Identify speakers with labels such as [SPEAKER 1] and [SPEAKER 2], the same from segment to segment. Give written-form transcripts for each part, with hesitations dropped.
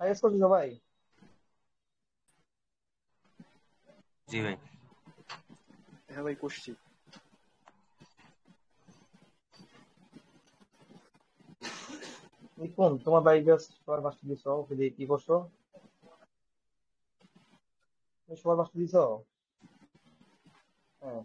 [SPEAKER 1] Is করছো সবাই?
[SPEAKER 2] জি ভাই।
[SPEAKER 3] হ্যাঁ ভাই করছি।
[SPEAKER 1] কোন তোমার ভাই জাস্ট সবার পাঁচটা দিছো, ওকে দিয়ে কি করছো? তুমি সবার পাঁচটা দিছো? হ্যাঁ।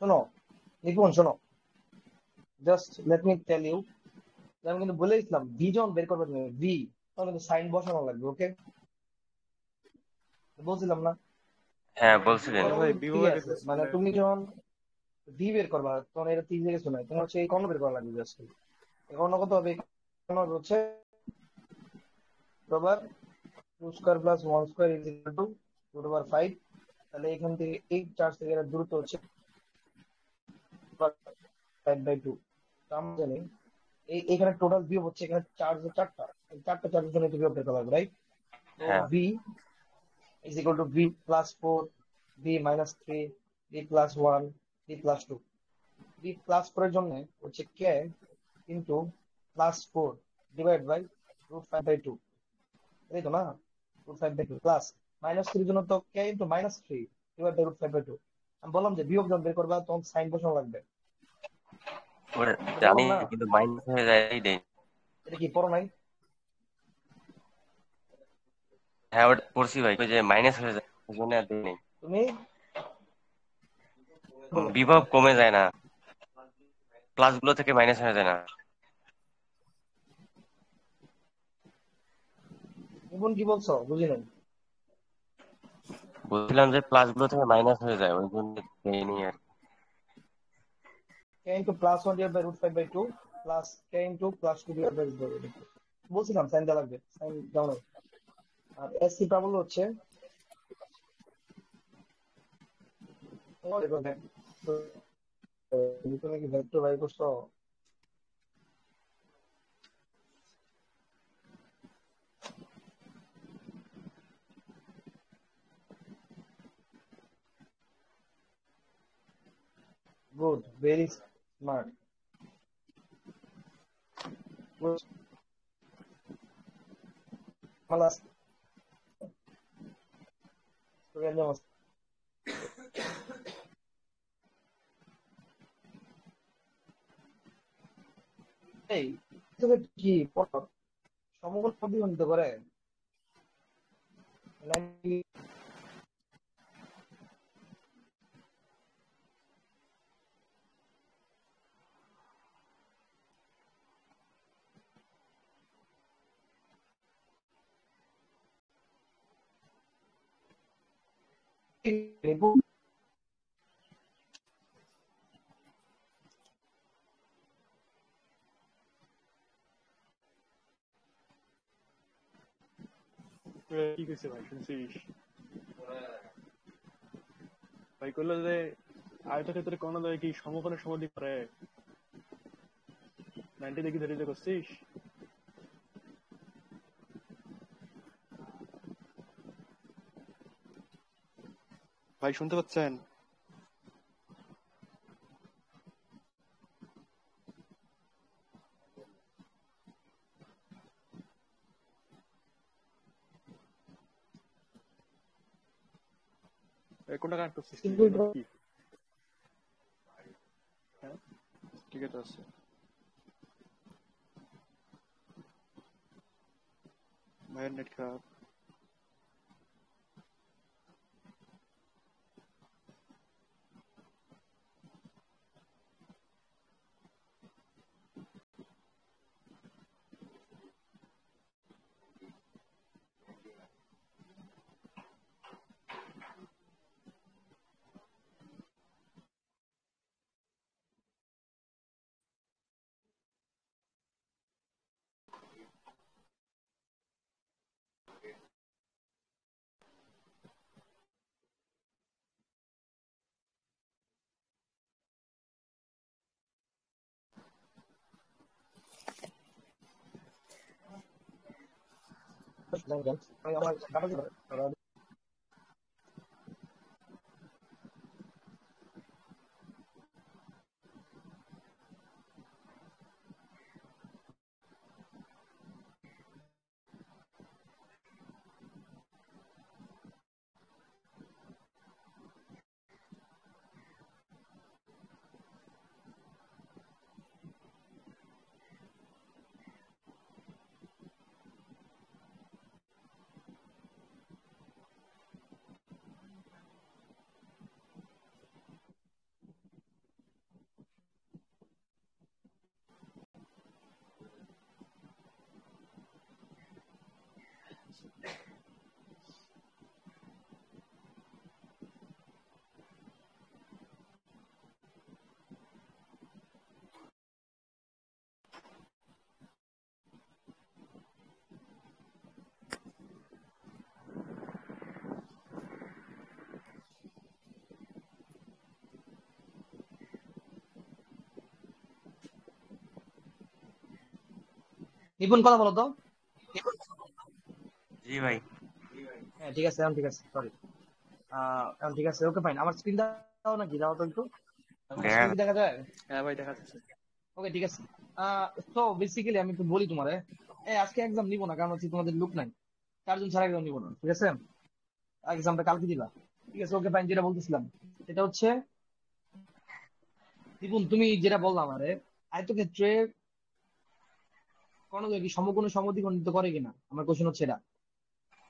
[SPEAKER 1] শোনো নিপুণ, শোনো, just let me tell you, আমি কিন্তু বলেছিলাম ভি যখন বের করবে তুমি ভি, তখন কিন্তু সাইন বসানো লাগবে, ওকে? বলছিলাম না?
[SPEAKER 2] হ্যাঁ বলছিলেন।
[SPEAKER 3] হ্যাঁ ভাই
[SPEAKER 1] ঠিক
[SPEAKER 3] বিভবের
[SPEAKER 1] আছে,
[SPEAKER 3] কাছে
[SPEAKER 1] মানে
[SPEAKER 3] মানে
[SPEAKER 1] তুমি যখন ভি বের করবা তখন এটা তিন থেকে শোনায়, তোমার হচ্ছে এই কর্ণ বের করা লাগবে জাস্ট। এই কর্ণ কত হবে? কর্ণ হচ্ছে root over two square plus one square is equal to root over five. তাহলে এখান থেকে এই চার্জ থেকে এর দূরত্ব হচ্ছে 5/2। আমরা জানি এখানে টোটাল ভিউ হচ্ছে, এখানে চার্জ চারটা, এই চারটা চার্জের জন্য এটা ভিউ বের করা হবে, রাইট? তো
[SPEAKER 2] হ্যাঁ
[SPEAKER 1] V is equal to V plus four, V minus three, V plus one, V plus two. V plus four এর জন্য হচ্ছে K into plus four divide by √5/2, তাই তো না? √5/2 প্লাস মাইনাস থ্রির জন্য তো K into minus three divide by √5/2। আমি বললাম যে বিয়োগ যখন বের করবা তখন সাইন বসানো লাগবে,
[SPEAKER 2] ওটা
[SPEAKER 1] এটা
[SPEAKER 2] জানি,
[SPEAKER 1] বললাম না?
[SPEAKER 2] কিন্তু মাইনাস হয়ে যায় এইটাই।
[SPEAKER 1] এটা কি পড়ো নাই?
[SPEAKER 2] হ্যাঁ ওটা পড়ছি ভাই, ওই যে মাইনাস হয়ে যায় ওই জন্য আর দিই নেই।
[SPEAKER 1] তুমি বলো।
[SPEAKER 2] বিভব কমে যায় না, প্লাস গুলো থেকে মাইনাস হয়ে যায় না।
[SPEAKER 1] নিপুণ কি বলছো বুঝি নাই।
[SPEAKER 2] বলছিলাম যে প্লাস গুলো থেকে মাইনাস হয়ে যায় ওই জন্য দেয়নি আর কি।
[SPEAKER 1] K into plus one divide by √5/2 plus K into plus two divide by √5/2। বলছিলাম সাইন দেওয়া লাগবে, সাইন দাও নাই। আর এসি প্রাবল্য হচ্ছে তুমি কি ভেক্টর বাই করছো? Good, very smart. মালাস এই তুমি কি পড়ো? সমগ্র প্রতিফলিত করে নাকি
[SPEAKER 3] কি কইছে ভাই শুনছিস? ভাই কইলো যে আয়তক্ষেত্রে কোণ দ্বয় কি সমকোণের সমাধি করে। 90 দেখি ধরে যে করছিস। ভাই শুনতে পাচ্ছেন? কোনটা কানেক্ট করছিস তুই
[SPEAKER 1] কিন্তু
[SPEAKER 3] এগুলো কি? হ্যাঁ ঠিক আছে। ভাইয়ের নেট খারাপ।
[SPEAKER 1] আমি আমার ডাটা দিতে নিপুণ কথা বলো তো।
[SPEAKER 2] জি ভাই।
[SPEAKER 1] হ্যাঁ ঠিক আছে, এখন ঠিক আছে, সরি। এখন ঠিক আছে, ওকে ফাইন। আমার স্ক্রিন দাও নাকি, দাও তো একটু। আমার
[SPEAKER 2] দেখা
[SPEAKER 1] স্ক্রিন কি দেখা যায়?
[SPEAKER 3] হ্যাঁ ভাই দেখা যাচ্ছে।
[SPEAKER 1] ওকে ঠিক আছে। তো বেসিক্যালি আমি একটু বলি তোমারে, আজকে এক্সাম নিবো না, কারণ হচ্ছে তোমাদের লুক নাই, 4 জন ছাড়া একদম নিবো না, ঠিক আছে? এক্সামটা কালকে দিবা, ঠিক আছে? Okay fine. যেটা বলতেছিলাম সেটা হচ্ছে, নিপুণ তুমি যেটা বললাম আরে, আয়তক্ষেত্রে কর্ণদ্বয় কি সমকোণ সমদ্বিখণ্ডিত করে কিনা, আমার কোশ্চেন হচ্ছে এটা।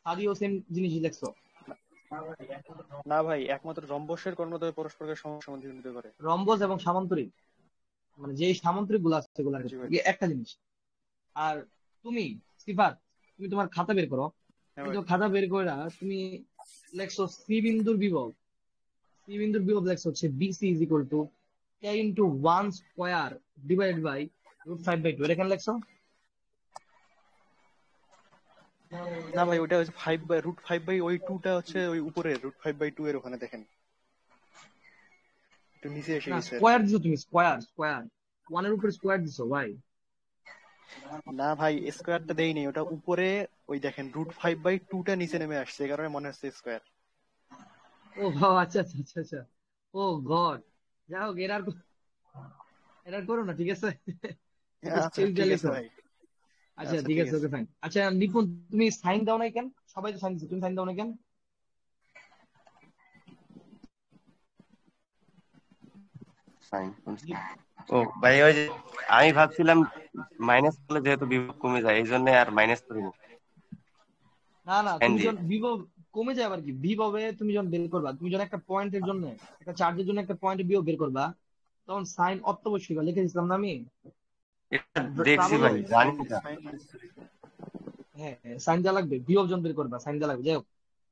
[SPEAKER 1] আদিও সেম জিনিসই দেখছো।
[SPEAKER 3] না ভাই, একমাত্র রম্বসের কর্ণদ্বয় পরস্পরকে সমান্তরাল করে।
[SPEAKER 1] রম্বস এবং সামান্তরিক, মানে যে সামান্তরিক গুলো আছে সেগুলোর
[SPEAKER 3] জি
[SPEAKER 1] ক্ষেত্রে
[SPEAKER 3] ভাই।
[SPEAKER 1] একটা জিনিস। আর তুমি সিফাত, তুমি তোমার খাতা বের করো।
[SPEAKER 3] হ্যাঁ
[SPEAKER 1] তুমি
[SPEAKER 3] ভাই।
[SPEAKER 1] তো খাতা বের করে তুমি লেখছো সি বিন্দুর বিভব, সি বিন্দুর বিভব লেখছো হচ্ছে BC is equal to K into 1 square divided by √5/2, এটা কেন লেখছো?
[SPEAKER 3] না ভাই, ওটা হচ্ছে √5/, ওই 2টা হচ্ছে ওই উপরে √5/2 এর ওখানে দেখেন, একটু নিচে এসে
[SPEAKER 1] না,
[SPEAKER 3] গেছে আর কি।
[SPEAKER 1] স্কোয়ার দিছো তুমি, স্কোয়ার স্কোয়ার, 1-এর উপরে স্কোয়ার দিছো ভাই।
[SPEAKER 3] না ভাই, স্কোয়ারটা দেইনি, ওটা উপরে ওই দেখেন √5/2টা নিচে নেমে আসছে, এই কারণে মনে হচ্ছে স্কোয়ার।
[SPEAKER 1] ও বাবা, আচ্ছা আচ্ছা আচ্ছা আচ্ছা। ও গড। যাই হোক, এরার করো না, ঠিক আছে? একটু
[SPEAKER 3] আচ্ছা
[SPEAKER 1] স্পেস দিয়ে
[SPEAKER 3] ঠিক আছে
[SPEAKER 1] লিখো।
[SPEAKER 3] ভাই।
[SPEAKER 1] আচ্ছা
[SPEAKER 3] আচ্ছা
[SPEAKER 1] ঠিক
[SPEAKER 3] ঠিক
[SPEAKER 1] আছে,
[SPEAKER 3] আছে।
[SPEAKER 1] Okay fine. আচ্ছা নিপুণ, তুমি সাইন দাও নাই কেন? সবাই তো সাইন দিচ্ছে, তুমি সাইন দাও নাই কেন?
[SPEAKER 2] Fine, ও ভাই, ওই যে আমি ভাবছিলাম মাইনাস করলে যেহেতু বিভব কমে যায় এই জন্য আর মাইনাস করিনি।
[SPEAKER 1] না না,
[SPEAKER 2] সাইন
[SPEAKER 1] তুমি
[SPEAKER 2] দিয়ে।
[SPEAKER 1] যখন বিভব কমে যায় আবার কি, বিভবে তুমি যখন বের করবা, তুমি যখন একটা পয়েন্টের জন্য, একটা চার্জের জন্য একটা পয়েন্টে বিভব বের করবা, তখন সাইন অত্যাবশ্যক লিখে দিছিলাম না আমি?
[SPEAKER 2] এটা
[SPEAKER 1] আর
[SPEAKER 2] দেখছি
[SPEAKER 1] প্রাবল্য,
[SPEAKER 2] ভাই, জানি
[SPEAKER 3] সাইন
[SPEAKER 2] এটা।
[SPEAKER 3] সাইন
[SPEAKER 1] হ্যাঁ সাইন দেওয়া লাগবে, বিভব যখন বের করবা সাইন দেওয়া লাগবে। যাই হোক,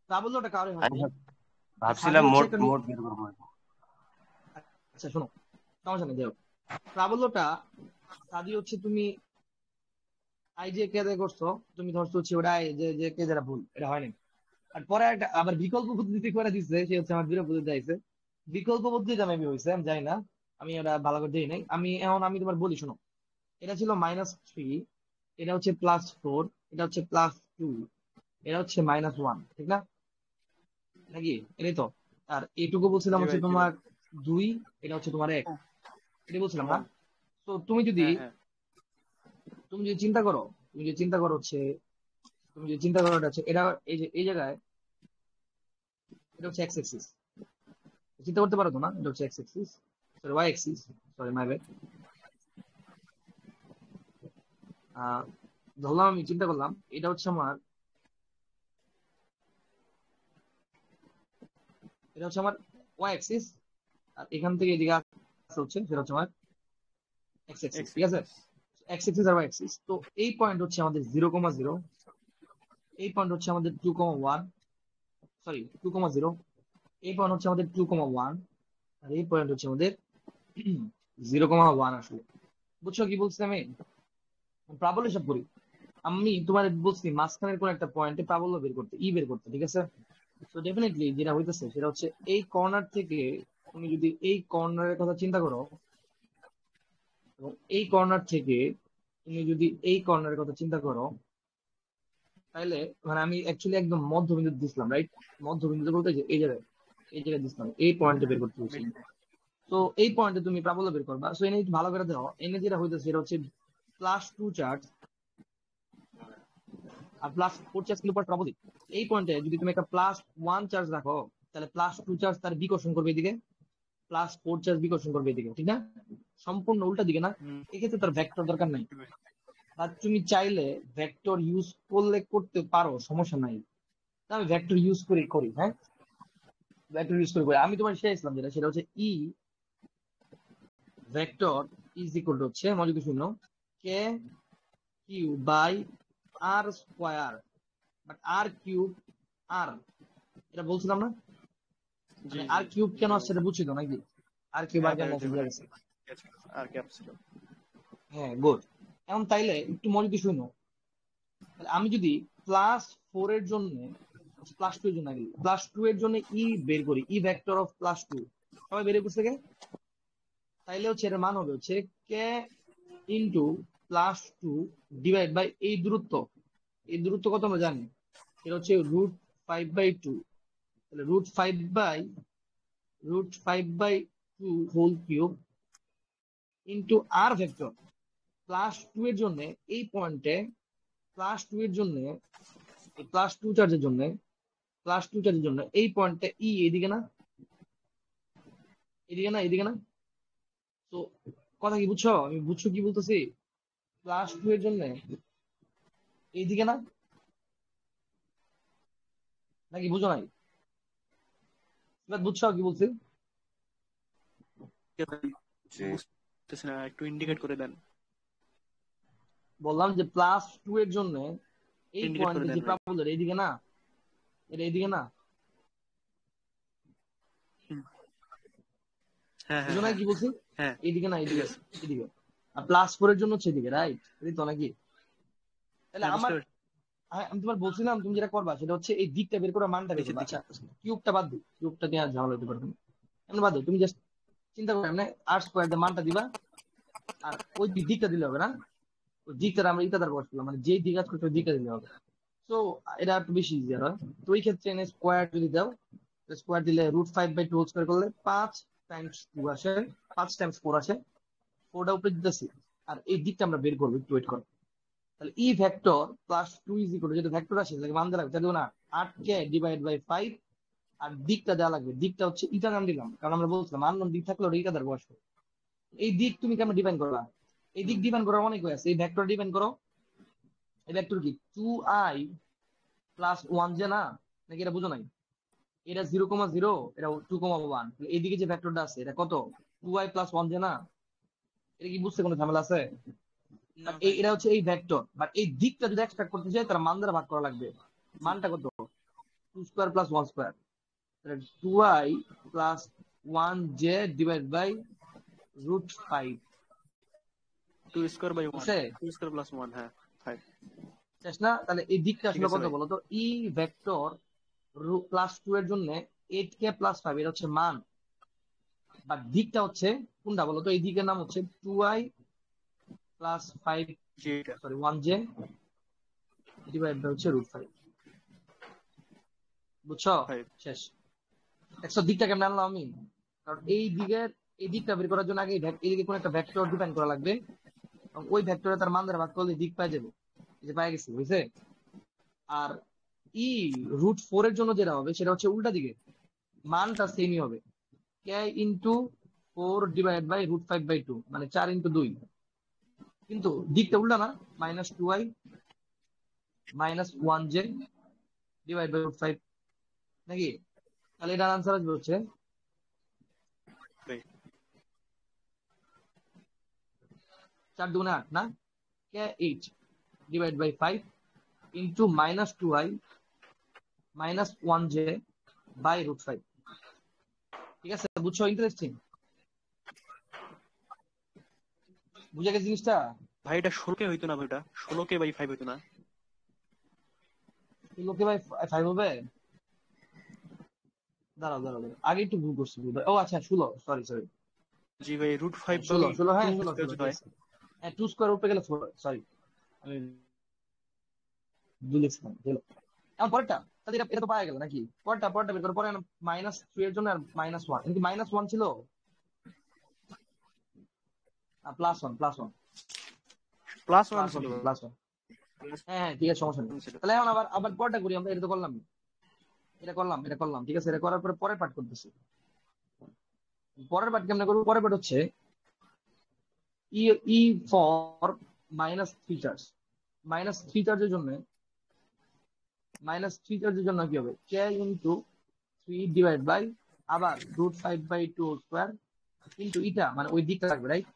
[SPEAKER 1] প্রাবল্যটা কারো হয়
[SPEAKER 2] আমি
[SPEAKER 1] নাই। সাদি
[SPEAKER 2] ভাবছিলাম
[SPEAKER 1] হচ্ছে
[SPEAKER 2] মোট
[SPEAKER 1] একটা
[SPEAKER 2] মোট বের করবো।
[SPEAKER 1] আচ্ছা শোনো, সমস্যা নেই, যাই হোক। প্রাবল্যটা সাদি হচ্ছে, তুমি আই যে কে দিয়ে করছো, তুমি ধরছো হচ্ছে ওটা আই যে যে কে যারা ভুল, এটা হয় নাই। আর পরে একটা আবার বিকল্প পদ্ধতি করে দিচ্ছে, সে হচ্ছে আমার বিরোধ পদ্ধতি আইছে। বিকল্প পদ্ধতিটা মেবি হয়েছে, আমি জানি না, আমি ওটা ভালো করে দিই নাই। আমি তোমার বলি শোনো, এটা ছিল -3, এটা হচ্ছে +4, এটা হচ্ছে +2, এটা হচ্ছে -1, ঠিক না? নাকি এটাই তো? আর এইটুকু বলছিলাম
[SPEAKER 3] জি
[SPEAKER 1] হচ্ছে
[SPEAKER 3] ভাই, জি ভাই।
[SPEAKER 1] তোমার 2, এটা হচ্ছে তোমার 1, এটা বলছিলাম না?
[SPEAKER 3] ওয়ান।
[SPEAKER 1] তো তুমি যদি,
[SPEAKER 3] হ্যাঁ হ্যাঁ।
[SPEAKER 1] তুমি যদি চিন্তা করো, তুমি যদি চিন্তা করো হচ্ছে, তুমি যদি চিন্তা করো এটা হচ্ছে, এটা এই যে এই জায়গায়, এটা হচ্ছে এক্স এক্সিস, চিন্তা করতে পারো তো না? এটা হচ্ছে X axis, sorry Y axis, sorry my bad. Ah ধরলাম, আমি চিন্তা করলাম এটা হচ্ছে আমার, এটা হচ্ছে আমার ওয়াই এক্সিস, আর এখান থেকে এদিকে আসা হচ্ছে সেটা হচ্ছে আমার এক্স এক্সিস,
[SPEAKER 3] এক্স
[SPEAKER 1] ঠিক আছে?
[SPEAKER 3] এক্সিস।
[SPEAKER 1] এক্স এক্সিস আর ওয়াই এক্সিস। তো এই পয়েন্ট হচ্ছে আমাদের 0,0, এই পয়েন্ট হচ্ছে আমাদের 2,1, সরি 2,0, এই পয়েন্ট হচ্ছে আমাদের 2,1, আর এই পয়েন্ট হচ্ছে আমাদের 0,1 আসলে। বুঝছো কি বলছি আমি? প্রাবল্য হিসাব করি, আমি তোমার বলছি মাঝখানের কোন একটা পয়েন্টে প্রাবল্য বের করতে, বের করতে, ঠিক আছে? তো ডেফিনেটলি যেটা হইতেছে সেটা হচ্ছে, এই কর্নার থেকে তুমি যদি এই কর্নারের কথা চিন্তা করো, এবং এই কর্নার থেকে তুমি যদি এই কর্নারের কথা চিন্তা করো, তাইলে মানে আমি অ্যাকচুয়ালি একদম মধ্যবিন্দু দিছিলাম, রাইট? মধ্যবিন্দু বলতে যে এই জায়গায় দিছিলাম, এই পয়েন্টে বের করতে বলছি। তো এই পয়েন্টে তুমি প্রাবল্য বের করবা। সো এনে একটু ভালো করে দাও, এনে যেটা হইতেছে এটা হচ্ছে +2 চার্জ আর +4 চার্জ কিন্তু পর প্রাবলিক। এই পয়েন্টে যদি তুমি একটা +1 চার্জ রাখো, তাহলে +2 চার্জ তার বিকর্ষণ করবে এদিকে, +4 চার্জ বিকর্ষণ করবে এদিকে, ঠিক না? সম্পূর্ণ উল্টা দিকে না? এক্ষেত্রে তার ভেক্টর দরকার নাই। আর তুমি চাইলে ভেক্টর ইউজ করলে করতে পারো, সমস্যা নাই। আমি ভেক্টর ইউজ করি, হ্যাঁ, ভেক্টর ইউজ করি। আমি তোমার শিখাইছিলাম যেটা, সেটা হচ্ছে E vector is equal to হচ্ছে মনে যদি শুনো K Q by R square, but R cube R, এটা বলছিলাম না? মানে আর কিউব কেন আসছে এটা বুঝছি তো নাকি? আর কিউব আর কেন আসছে বুঝা গেছে?
[SPEAKER 3] আর ক্যাপ ছিল।
[SPEAKER 1] হ্যাঁ, গুড। এখন তাইলে একটু মনোযোগ দিয়ে শুনো। তাহলে আমি যদি +4 এর জন্য +2 এর জন্য আগে +2 এর জন্য ই বের করি, ই ভেক্টর অফ +2, সবাই বের করছে কে? তাইলে হচ্ছে এর মান হবে হচ্ছে কে ইন্টু +2 ডিভাইড বাই এই দূরত্ব। এই দূরত্ব কত আমরা জানি, এটা হচ্ছে √5/2। তাহলে √5/2 হোল কিউব ইন্টু আর ভেক্টর +2 এর জন্য এই পয়েন্টে, +2 এর জন্য এই +2 চার্জের জন্য এই পয়েন্টে ই এদিকে না, এদিকে না? তো কথা কি বুঝছো? আমি বুঝছো কি বলতেছি? +2 এর জন্য এইদিকে না, নাকি বুঝো নাই? এবার বুঝছো কি বলছি?
[SPEAKER 3] বুঝতেছি না, একটু ইন্ডিকেট করে দেন।
[SPEAKER 1] বললাম যে +2 এর জন্য এই
[SPEAKER 3] ইন্ডিকেট করে
[SPEAKER 1] পয়েন্টে
[SPEAKER 3] দেন
[SPEAKER 1] যে
[SPEAKER 3] ভাই।
[SPEAKER 1] প্রাবল্য এইদিকে না, এটা এইদিকে না,
[SPEAKER 3] হ্যাঁ হ্যাঁ
[SPEAKER 1] বুঝো নাই
[SPEAKER 3] হ্যাঁ
[SPEAKER 1] কি বলছি?
[SPEAKER 3] হ্যাঁ,
[SPEAKER 1] এইদিকে না,
[SPEAKER 3] ঠিক
[SPEAKER 1] এইদিকে,
[SPEAKER 3] আছে।
[SPEAKER 1] এদিকে। আর +4 এর জন্য হচ্ছে এদিকে, রাইট? এই তো নাকি? তাহলে
[SPEAKER 3] হ্যাঁ, বুঝতে
[SPEAKER 1] আমার,
[SPEAKER 3] পারছি।
[SPEAKER 1] আমি তোমার বলছিলাম তুমি যেটা করবা সেটা হচ্ছে এই দিকটা বের করে মানটা বের
[SPEAKER 3] নিচের
[SPEAKER 1] করবা।
[SPEAKER 3] দিকে।
[SPEAKER 1] আচ্ছা, কিউবটা বাদ দিই, কিউবটা দিয়ে আর ঝামেলা হতে পারবে না, এমনি বাদ দিই। তুমি জাস্ট চিন্তা করে এমনি আর স্কোয়ার দিয়ে মানটা দিবা, আর ওই দিকটা দিলে হবে না? ওই দিকটা আমরা ইটা দ্বারা বসলাম, মানে যেই দিক আছে ওই দিকটা দিলে হবে। তো এটা একটু বেশি ইজিয়ার হয়। তো ওই ক্ষেত্রে এনে স্কোয়ার যদি দাও, স্কোয়ার দিলে √5/2 হোল স্কোয়ার করলে 5 × 2 আসে, 5 × 4 আসে, 4টা উপরে দিতেছি। আর এই দিকটা আমরা বের করবো, একটু ওয়েট করো। তাহলে E vector +2 is equal two, যেটা ভেক্টর আসে তাকে মান দেওয়া লাগবে, তাহলে না 8কে ডিভাইড বাই 5, আর দিকটা দেওয়া লাগবে। দিকটা হচ্ছে ইটা নাম দিলাম, কারণ আমরা বলছিলাম আননোন দিক থাকলে ওটা ইটা দ্বারা বসবে। এই দিক তুমি কেমন ডিফাইন করবা? এই দিক ডিফাইন করার অনেক ওয়ে আছে। এই ভেক্টর ডিফাইন করো। এই ভেক্টর কি 2i+1 যে না, নাকি এটা বুঝো নাই? এটা 0,0, এটা 2,1। এইদিকে যে ভেক্টরটা আছে এটা কত? 2i+1 যে না? এটা কি বুঝতে কোনো ঝামেলা আছে? বাট এটা হচ্ছে এই ভেক্টর, বাট এই দিকটা যদি এক্সট্রাক্ট করতে চাই তার মান দ্বারা ভাগ করা লাগবে। মানটা কত? 2² + 1²। 2i+1j divide by √5।
[SPEAKER 3] 2² / 1,
[SPEAKER 1] বুঝছে?
[SPEAKER 3] 2² + 1, হ্যাঁ 5।
[SPEAKER 1] শেষ না? তাহলে এই দিকটা
[SPEAKER 3] ঠিক
[SPEAKER 1] আসলে
[SPEAKER 3] আছে
[SPEAKER 1] কত
[SPEAKER 3] ভাই।
[SPEAKER 1] বলো তো? ই ভেক্টর +2 এর জন্য 8k + 5, এটা হচ্ছে মান। বাট দিকটা হচ্ছে কোনটা বলো তো? এই দিকের নাম হচ্ছে 2i+5,
[SPEAKER 3] জি, এটা
[SPEAKER 1] সরি 1j ডিভাইড বাই হচ্ছে √5। বুঝছো?
[SPEAKER 3] 5।
[SPEAKER 1] শেষ। দেখছো দিকটা কেমন আনলাম আমি? কারণ এই দিকটা বের করার জন্য আগে এইদিকে কোন একটা ভেক্টর ডিফাইন করা লাগবে, এবং ওই ভেক্টরে তার মান দ্বারা ভাগ করলে দিক পাই যাবে। এই যে পাই গেছি, বুঝছে? আর ই √4 এর জন্য যেটা হবে সেটা হচ্ছে উল্টা দিকে, মানটা সেমই হবে, কে ইন্টু 4 ডিভাইড বাই √5/2, মানে 4 × 2, কিন্তু দিকটা উল্টা না? -2i -1j ডিভাইড বাই √5, নাকি? তাহলে এটার আনসার আসবে হচ্ছে 4 × 2 = 8 না? K 8 divide by 5 into -2i -1j by √5। ঠিক আছে? বুঝছো? ইন্টারেস্টিং, বুঝে গেছে জিনিসটা?
[SPEAKER 3] ভাই এটা 16K হইতো না ভাই, ওটা 16K/5 হইতো না?
[SPEAKER 1] লোকে ভাই 5 হবে? দাঁড়াও, আগে একটু ভুল করছি। ও আচ্ছা, 16, সরি।
[SPEAKER 3] জি ভাই, √5/2
[SPEAKER 1] 16, হ্যাঁ 16
[SPEAKER 3] যদি
[SPEAKER 1] ঠিক
[SPEAKER 3] হয়।
[SPEAKER 1] আছে। হ্যাঁ, 2² উপরে গেলে 4, সরি। আমি 2 লিখছিলাম হলো। এখন পরেরটা তাহলে এটা এটা তো পাওয়া গেল নাকি? পরেরটা বের করো, পরে -3 এর জন্য আর -1 কিন্তু -1 ছিল +1 +1
[SPEAKER 3] +1 ছিল।
[SPEAKER 1] +1 হ্যাঁ ঠিক আছে, সমস্যা নেই।
[SPEAKER 3] ছিল।
[SPEAKER 1] তাহলে এখন আবার আবার পরেরটা করি আমরা, এটা তো করলাম, এটা করলাম ঠিক আছে। এটা করার পরে পরের পার্ট করতেছি। পরের পার্ট কেমনে করবো? পরের পার্ট হচ্ছে ই ই ফর -3 চার্জ। -3 চার্জের জন্য কি হবে? k ইন্টু 3 ডিভাইড বাই আবার √5/2 ইন্টু ইটা, মানে ওই দিকটা থাকবে right.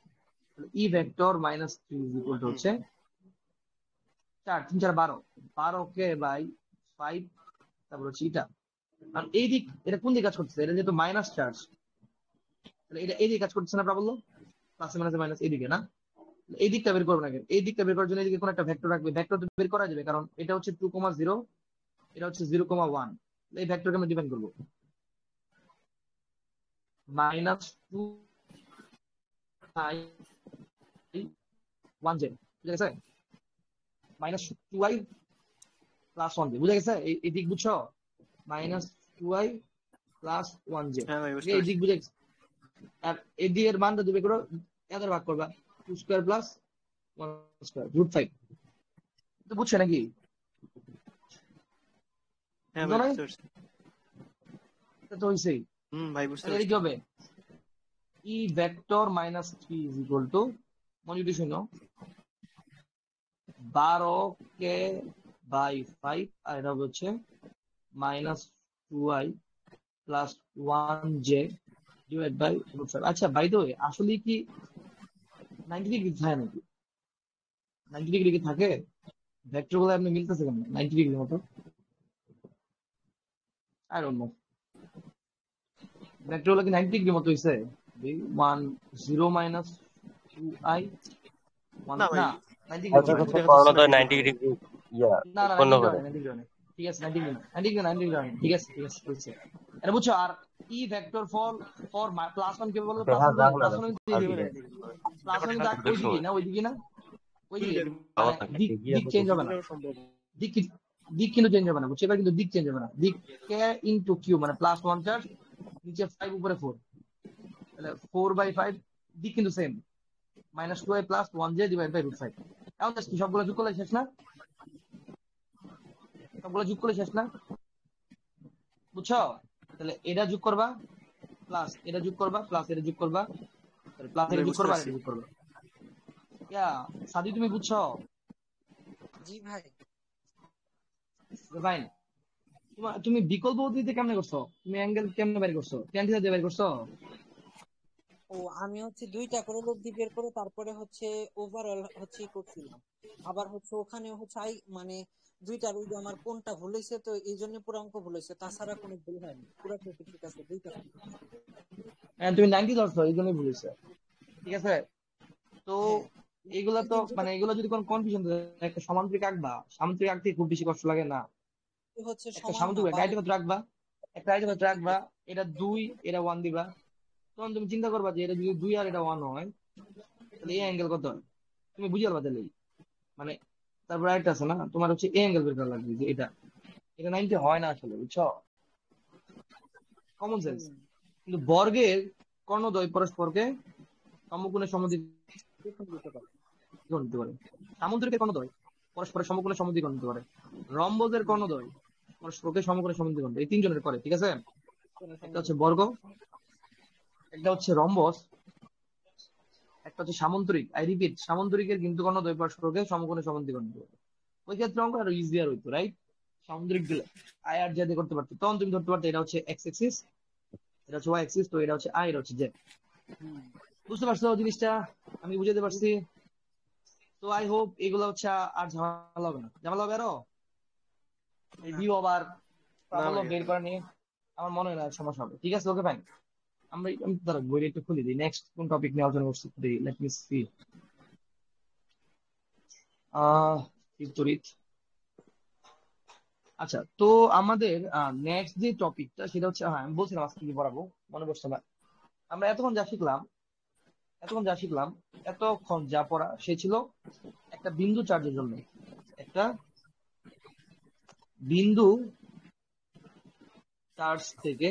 [SPEAKER 1] E vector -3 equal to হচ্ছে 4 3 4 12 12k বাই 5, তারপর হচ্ছে ইটা। আর এই দিক, এটা কোন দিকে কাজ করতেছে? এটা যেহেতু মাইনাস চার্জ, তাহলে এটা এই দিকে কাজ করতেছে না, বললো প্লাসে মাইনাসে মাইনাস এইদিকে না। এই দিকটা বের করবো না, এই দিকটা বের করার জন্য এইদিকে কোন একটা ভেক্টর রাখবে। ভেক্টর বের করা যাবে কারণ এটা হচ্ছে 2,0, এটা হচ্ছে 0,1। এই ভেক্টরকে আমরা ডিফাইন করবো -2 1j, বুঝা গেছে? -2i +1j, বুঝা গেছে? এই দিক বুঝছো? -2i +1j,
[SPEAKER 3] হ্যাঁ ভাই বুঝতে
[SPEAKER 1] এই
[SPEAKER 3] পারছি।
[SPEAKER 1] দিক বুঝে গেছে। আর এই দিকের মানটা দিবে করো, এদের ভাগ করবা 2² + 1² √5। তো বুঝছো নাকি?
[SPEAKER 3] হ্যাঁ
[SPEAKER 1] বুঝো
[SPEAKER 3] ভাই
[SPEAKER 1] নাই?
[SPEAKER 3] বুঝতে পারছি।
[SPEAKER 1] এটা তো হইছেই।
[SPEAKER 3] ভাই বুঝতে
[SPEAKER 1] তাহলে এটা
[SPEAKER 3] পারছি।
[SPEAKER 1] কি হবে? E vector -3 is equal two, মনে শুনো, 12k বাই 5, আর এটা হচ্ছে -2i +1j ডিভাইড বাই √5। আচ্ছা বাই দ্য ওয়ে, আসলে কি 90 ডিগ্রি থাকে নাকি? 90 ডিগ্রি কি থাকে? ভেক্টর গুলো আপনি মিলতেছে কেন 90 ডিগ্রির মতো? আই ডোন্ট নো, ভেক্টর গুলো কি 90 ডিগ্রি মতো হইছে? 1 0 -2i 1
[SPEAKER 3] না ভাই,
[SPEAKER 1] না, 90 ডিগ্রি
[SPEAKER 2] হয়তো
[SPEAKER 1] হয় না।
[SPEAKER 2] কিছু
[SPEAKER 3] দেখা যাচ্ছে
[SPEAKER 2] করোনাতে
[SPEAKER 3] 90
[SPEAKER 2] 90
[SPEAKER 3] ডিগ্রি।
[SPEAKER 2] ডিগ্রি ইয়া
[SPEAKER 1] না না,
[SPEAKER 2] উৎপন্ন
[SPEAKER 1] 90 ডিগ্রি হয়
[SPEAKER 2] করে।
[SPEAKER 1] না, 90 ডিগ্রি হয় না। ঠিক আছে, 90 ডিগ্রি 90 ডিগ্রি 90 ডিগ্রি হয় না। ঠিক আছে ঠিক আছে বুঝছি। এটা বুঝছো? আর ই ভেক্টর ফর ফর +1 কে বলবো?
[SPEAKER 2] হ্যাঁ
[SPEAKER 1] +1
[SPEAKER 2] জানো না
[SPEAKER 1] কিন্তু
[SPEAKER 3] জি
[SPEAKER 1] এইদিকে,
[SPEAKER 3] ভাই।
[SPEAKER 1] ওইদিকে না, ওইদিকে না, ওইদিকে। মানে দিক দিক চেঞ্জ হবে না,
[SPEAKER 3] সম্ভব।
[SPEAKER 1] দিক দিক কিন্তু চেঞ্জ হবে না, বুঝছো? এবার কিন্তু দিক চেঞ্জ হবে না। দিক কে ইন্টু কিউ, মানে +1 চার্জ, নিচে 5 উপরে 4, তাহলে 4/5, দিক কিন্তু same, -2i +1j divide by √5। এখন জাস্ট কি সবগুলো যোগ করলে শেষ না? সবগুলো যোগ করলে শেষ না, বুঝছো? তাহলে এটা যোগ করবা প্লাস এটা যোগ করবা প্লাস এটা যোগ করবা, প্লাস এটা
[SPEAKER 3] ভাই
[SPEAKER 1] যোগ
[SPEAKER 3] বুঝতে
[SPEAKER 1] করবা আর
[SPEAKER 3] পারছি।
[SPEAKER 1] এটা যোগ করবা। ইয়া সাদি, তুমি বুঝছো?
[SPEAKER 4] জি ভাই।
[SPEAKER 1] ফাইন। তুমি বিকল্প পদ্ধতিতে কেমনে করছো? তুমি অ্যাঙ্গেল কেমনে বের করছো? ট্যান থিটা দিয়ে বের করছো?
[SPEAKER 4] ও আমি হচ্ছে 2টা করে লব্ধি বের করে তারপরে হচ্ছে ওভারঅল হচ্ছে করছিলাম। আবার হচ্ছে ওখানে হচ্ছে মানে 2টার ওই যে আমার কোনটা ভুল হয়েছে, তো এই জন্য পুরো অঙ্ক ভুল হয়েছে, তাছাড়া কোনো ভুল হয়নি, পুরো ঠিক আছে 2টা ঠিক আছে।
[SPEAKER 1] হ্যাঁ তুমি 90 ধরছো, এই জন্যই ভুলেছে। ঠিক আছে। তো
[SPEAKER 4] হ্যাঁ
[SPEAKER 1] এগুলা তো
[SPEAKER 4] যেটা
[SPEAKER 1] মানে এগুলো যদি কোনো কনফিউশন থাকে, একটা সামান্তরিক আঁকবা, সামান্তরিক আঁকতে খুব বেশি কষ্ট লাগে না।
[SPEAKER 4] হচ্ছে
[SPEAKER 1] একটা
[SPEAKER 4] সমান না
[SPEAKER 1] সামান্তরিক
[SPEAKER 4] বাই
[SPEAKER 1] রাইট রাখবা, একটা রাইট রাখবা, এটা 2 এটা 1 দিবা। তখন তুমি চিন্তা করবা যে এটা যদি 2 আর এটা 1 হয়, তাহলে এই অ্যাঙ্গেল কত হয়? তুমি বুঝে পারবা তাহলে। মানে তারপর একটা আছে না, তোমার হচ্ছে এই অ্যাঙ্গেল বের করা লাগবে, যে এটা এটা 90 হয় না আসলে, বুঝছো? Common sense. কিন্তু বর্গের কর্ণদ্বয় পরস্পরকে সমকোণে
[SPEAKER 4] দেখুন দিতে পারে।
[SPEAKER 1] সমদ্বিকরণ দিতে পারে। সামুদ্রিকের কর্ণদ্বয় পরস্পরের সমকোণে সমদ্বিকরণ দিতে পারে। রম্বজের কর্ণদ্বয় পরস্পরকে সমকোণে সমদ্বিকরণ দেয়। এই তিনজনের করে, ঠিক আছে? একটা হচ্ছে বর্গ, একটা হচ্ছে রম্বস, একটা হচ্ছে সামন্তরিক। আই রিপিট, সামন্তরিকের কিন্তু কর্ণদ্বয় পরস্পরকে সমকোণে সমদ্বিকরণ দিতে পারে। ওই ক্ষেত্রে অঙ্ক আরো ইজিয়ার হইতো, রাইট? সামুদ্রিক দিলে আই আর জে করতে পারতো, তখন তুমি ধরতে পারতো এটা হচ্ছে এক্স এক্সিস, এটা হচ্ছে ওয়াই এক্সিস, তো এটা হচ্ছে আই, এটা হচ্ছে জে। বুঝতে পারছো জিনিসটা? আমি বুঝাতে পারছি? তো আই হোপ এগুলো হচ্ছে আর ঝামেলা হবে না। ঝামেলা হবে আরো এই ভিউ আবার
[SPEAKER 3] না
[SPEAKER 1] প্রাবল্য
[SPEAKER 3] ভাই
[SPEAKER 1] বের করে নিয়ে আমার মনে হয় না সমস্যা হবে। ঠিক আছে, ওকে ফাইন। আমি দাঁড়া বইটা একটু খুলে দিই, নেক্সট কোন টপিক নিয়ে আলোচনা করছি লেট মি সি। বিপরীত। আচ্ছা, তো আমাদের নেক্সট যে টপিকটা সেটা হচ্ছে, হ্যাঁ আমি বলছিলাম আজকে কি পড়াবো, মনে পড়ছে না। আমরা এতক্ষণ যা শিখলাম এতক্ষণ যা পড়া সে ছিল একটা বিন্দু চার্জের জন্য, একটা বিন্দু চার্জ থেকে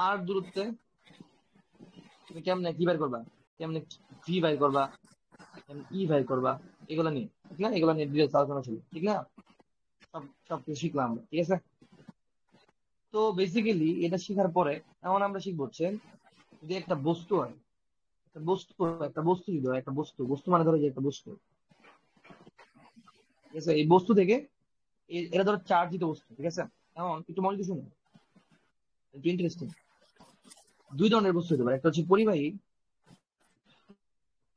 [SPEAKER 1] আর দূরত্বে তুমি কেমনে কি বের করবা, কেমনে ভি বের করবা, কেমনে ই বের করবা, এগুলো নিয়ে ঠিক না, এগুলো নিয়ে ডিটেলস আলোচনা ছিল ঠিক না, সব কিছু শিখলাম আমরা, ঠিক আছে। তো বেসিক্যালি এটা শেখার পরে এখন আমরা শিখবো হচ্ছে যদি একটা বস্তু হয়, একটা বস্তু যদি হয়, একটা বস্তু, বস্তু মানে ধরো যে একটা বস্তু, ঠিক আছে, এই বস্তু থেকে এটা ধরো চার্জিত বস্তু, ঠিক আছে। এখন একটু মনে দিয়ে শুনো, একটু ইন্টারেস্টিং। দুই ধরনের বস্তু হতে পারে, একটা হচ্ছে পরিবাহী,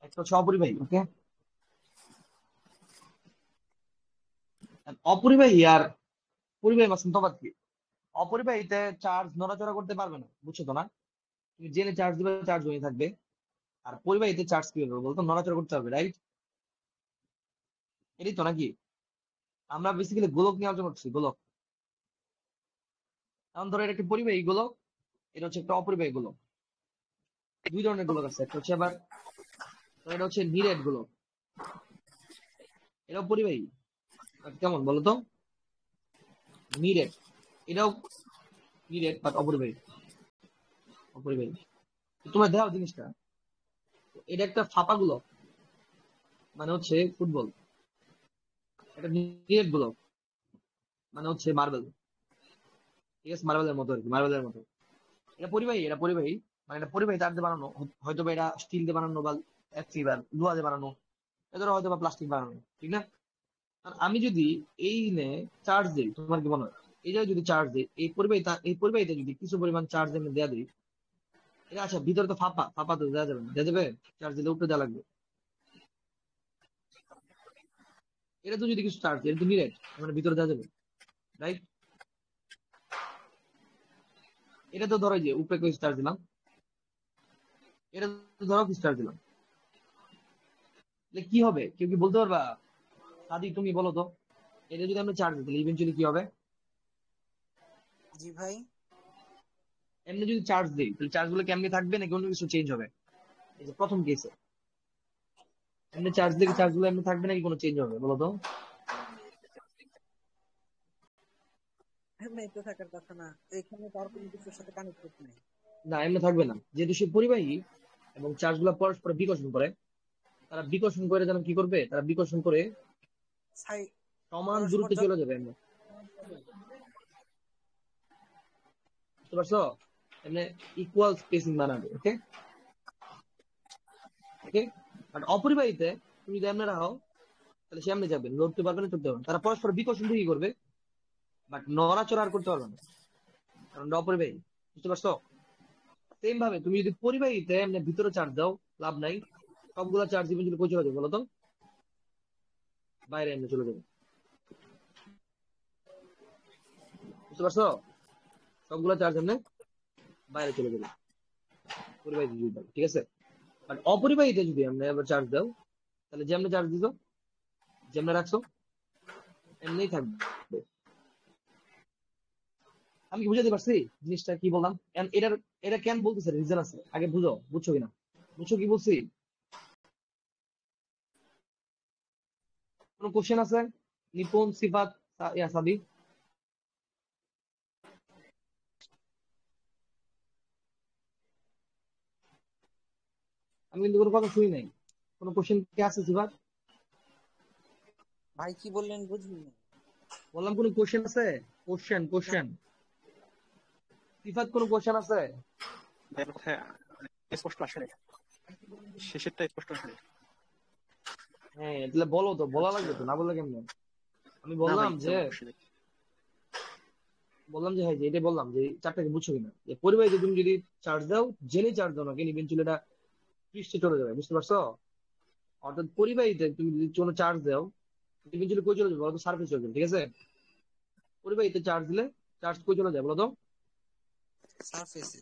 [SPEAKER 1] একটা হচ্ছে অপরিবাহী, ওকে। অপরিবাহী আর পরিবাহী মাঝখানে তফাৎ কি? অপরিবাহীতে চার্জ নড়াচড়া করতে পারবে না, বুঝছো তো না? তুমি জেনে চার্জ দিবে, চার্জ হয়ে থাকবে। আর পরিবাহীতে চার্জ কি হবে বলতো, নড়াচড়া করতে হবে, রাইট? এটাই তো নাকি? আমরা বেসিক্যালি গোলক নিয়ে আলোচনা করছি, গোলক। এখন ধরো এটা একটা পরিবাহী গোলক, এটা হচ্ছে একটা অপরিবাহী গোলক। দুই ধরনের গোলক আছে, একটা হচ্ছে আবার ধরো এটা হচ্ছে নিরেট গোলক, এটাও পরিবাহী। কেমন বলো তো? নিরেট, এটাও নিরেট বাট অপরিবাহী, অপরিবাহী। তোমরা দেখো জিনিসটা, এটা একটা ফাঁপা গোলক, মানে হচ্ছে ফুটবল। এটা নিরেট গোলক মানে হচ্ছে মার্বেল, ঠিক আছে, মার্বেলের মতো আর কি, মার্বেলের মতো। এটা পরিবাহী, এটা পরিবাহী, মানে এটা পরিবাহী তার দিয়ে বানানো, হয়তো বা এটা স্টিল দিয়ে বানানো বা ফাইবার লোহা দিয়ে বানানো, এটা হয়তো বা প্লাস্টিক বানানো, ঠিক না? আর আমি যদি এই নে চার্জ দিই, তোমার কি মনে হয় এই জায়গায় যদি চার্জ দিই, এই পরিবাহীতে যদি কিছু পরিমাণ চার্জ আমি দেওয়া দিই, এটা আচ্ছা ভিতরে তো ফাঁপা, ফাঁপা তো দেওয়া যাবে না, দেওয়া যাবে? চার্জ দিলে উপরে দেওয়া লাগবে। এটা তো যদি কিছু চার্জ দিই, এটা তো নিরেট, মানে ভিতরে দেওয়া যাবে, রাইট? এটা তো ধরো যে উপরে কিছু চার্জ দিলাম, এটা তো ধরো কিছু চার্জ দিলাম, তাহলে কি হবে কেউ কি বলতে পারবা? সাদি তুমি বলো তো, এটা যদি আমরা চার্জ দিই তাহলে ইভেন্চুয়ালি কি হবে?
[SPEAKER 4] জি ভাই।
[SPEAKER 1] এমনি যদি চার্জ দিই তাহলে চার্জ গুলো কেমনি থাকবে নাকি অন্য কিছু চেঞ্জ হবে? এই যে প্রথম কেসে এমনি চার্জ দিলে চার্জ গুলো এমনি থাকবে নাকি কোনো চেঞ্জ হবে বলো তো?
[SPEAKER 4] এমনি তো থাকার কথা না, এখানে তার কোনো কিছুর সাথে কানেক্টেড নেই।
[SPEAKER 1] না এমনি থাকবে না, যেহেতু সে পরিবাহী এবং চার্জ গুলো পরস্পর বিকর্ষণ করে, তারা বিকর্ষণ করে যেন কি করবে, তারা বিকর্ষণ করে
[SPEAKER 4] সাই
[SPEAKER 1] সমান
[SPEAKER 4] পরস্পর
[SPEAKER 1] দূরত্বে চলে যাবে এমনি, বুঝতে পারছো? এমনি ইকুয়াল স্পেসিং বানাবে, ওকে ওকে। বাট অপরিবাহীতে তুমি যদি এমনি রাখো তাহলে সে এমনি যাবে, লড়তে পারবে না, চলতে পারবে না। তারা পরস্পর বিকর্ষণ দিয়ে কি করবে, বাট নড়াচড়া আর করতে পারবে না, কারণ এটা অপরিবাহী, বুঝতে পারছো? সেম ভাবে তুমি যদি পরিবাহীতে এমনি ভিতরে চার্জ দাও, লাভ নাই, সবগুলা চার্জ ইভেন যদি কই চলে যাবে বলো তো? বাইরে এমনি চলে যাবে, বুঝতে পারছো? সবগুলা চার্জ এমনি বাইরে চলে যাবে পরিবাহীতে যদি দাও, ঠিক আছে। বাট অপরিবাহীতে যদি এমনি আবার চার্জ দাও, তাহলে যেমনি চার্জ দিছো, যেমনি রাখছো এমনিই থাকবে। আমি কি বুঝাতে পারছি জিনিসটা কি বললাম? এটার এটা কেন বলতেছে রিজন আছে, আগে বুঝো, বুঝছো কিনা, বুঝছো কি বলছি? কোনো কোশ্চেন আছে? নিপুণ, সিফাত, সাদি? আমি কিন্তু কোনো কথা শুনি নাই, কোনো কোশ্চেন কি আছে সিফাত?
[SPEAKER 4] ভাই কি বললেন বুঝলি না।
[SPEAKER 1] বললাম কোনো কোশ্চেন আছে? কোশ্চেন
[SPEAKER 4] না,
[SPEAKER 1] কোশ্চেন সিফাত কোনো কোশ্চেন আছে?
[SPEAKER 3] হ্যাঁ, স্পষ্ট আসে নাই, শেষেরটা স্পষ্ট আসে নাই।
[SPEAKER 1] হ্যাঁ তাহলে বলো তো, বলা লাগবে তো, না বললে কেমন? আমি
[SPEAKER 3] না ভাই,
[SPEAKER 1] বললাম যে,
[SPEAKER 3] তেমন আসে নাই।
[SPEAKER 1] হ্যাঁ যে এটাই বললাম যে চারটাকে বুঝছো কিনা, যে পরিবাহীতে তুমি যদি চার্জ দাও, জেনে চার্জ দাও না কেন, ইভেন্চুয়ালি এটা পৃষ্ঠে চলে যাবে, বুঝতে পারছো? অর্থাৎ পরিবাহীতে তুমি যদি কোনো চার্জ দাও, ইভেন্চুয়ালি কই চলে যাবে বলো তো? সার্ফেস চলে যাবে, ঠিক আছে। পরিবাহীতে চার্জ দিলে চার্জ কই চলে যায় বলো তো?
[SPEAKER 4] সারফেসে।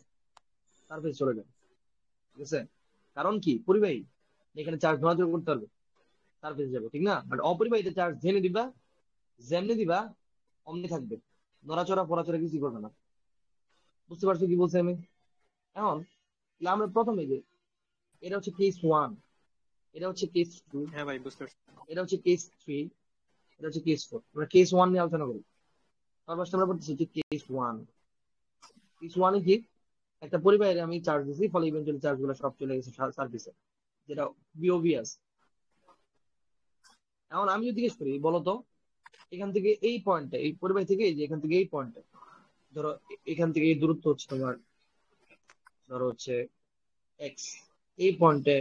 [SPEAKER 1] সার্ফেস চলে যায়, ঠিক আছে। কারণ কি, পরিবাহী এখানে চার্জ নড়াচড়া করতে পারবে, সার্ফেস যাবে, ঠিক না। বাট অপরিবাহীতে চার্জ জেনে দিবা, যেমনি দিবা অমনি থাকবে, নড়াচড়া পড়াচড়া কিছু করবে না, বুঝতে পারছো কি বলছি আমি? এখন তাহলে আমরা প্রথমে যে এটা হচ্ছে কেস ওয়ান, এটা হচ্ছে কেস টু,
[SPEAKER 3] হ্যাঁ ভাই, বুঝতে পারছি।
[SPEAKER 1] এটা হচ্ছে কেস থ্রি, এটা হচ্ছে কেস 4। আমরা কেস 1 নিয়ে আলোচনা করি। ফার্স্ট আমরা বলতেছি যে কেস 1। কেস 1 কি, একটা পরিবারে আমি চার্জ দিছি, ফলে ইভেন্টুয়ালি চার্জ গুলো সব চলে গেছে সার্ভিসে, যেটা বিওবিএস। এখন আমি যদি জিজ্ঞেস করি, বলতো এখান থেকে এই পয়েন্টে, এই পরিবার থেকে এই যে এখান থেকে এই পয়েন্টে, ধরো এখান থেকে এই দূরত্ব হচ্ছে তোমার, ধরো হচ্ছে এক্স। এই পয়েন্টে,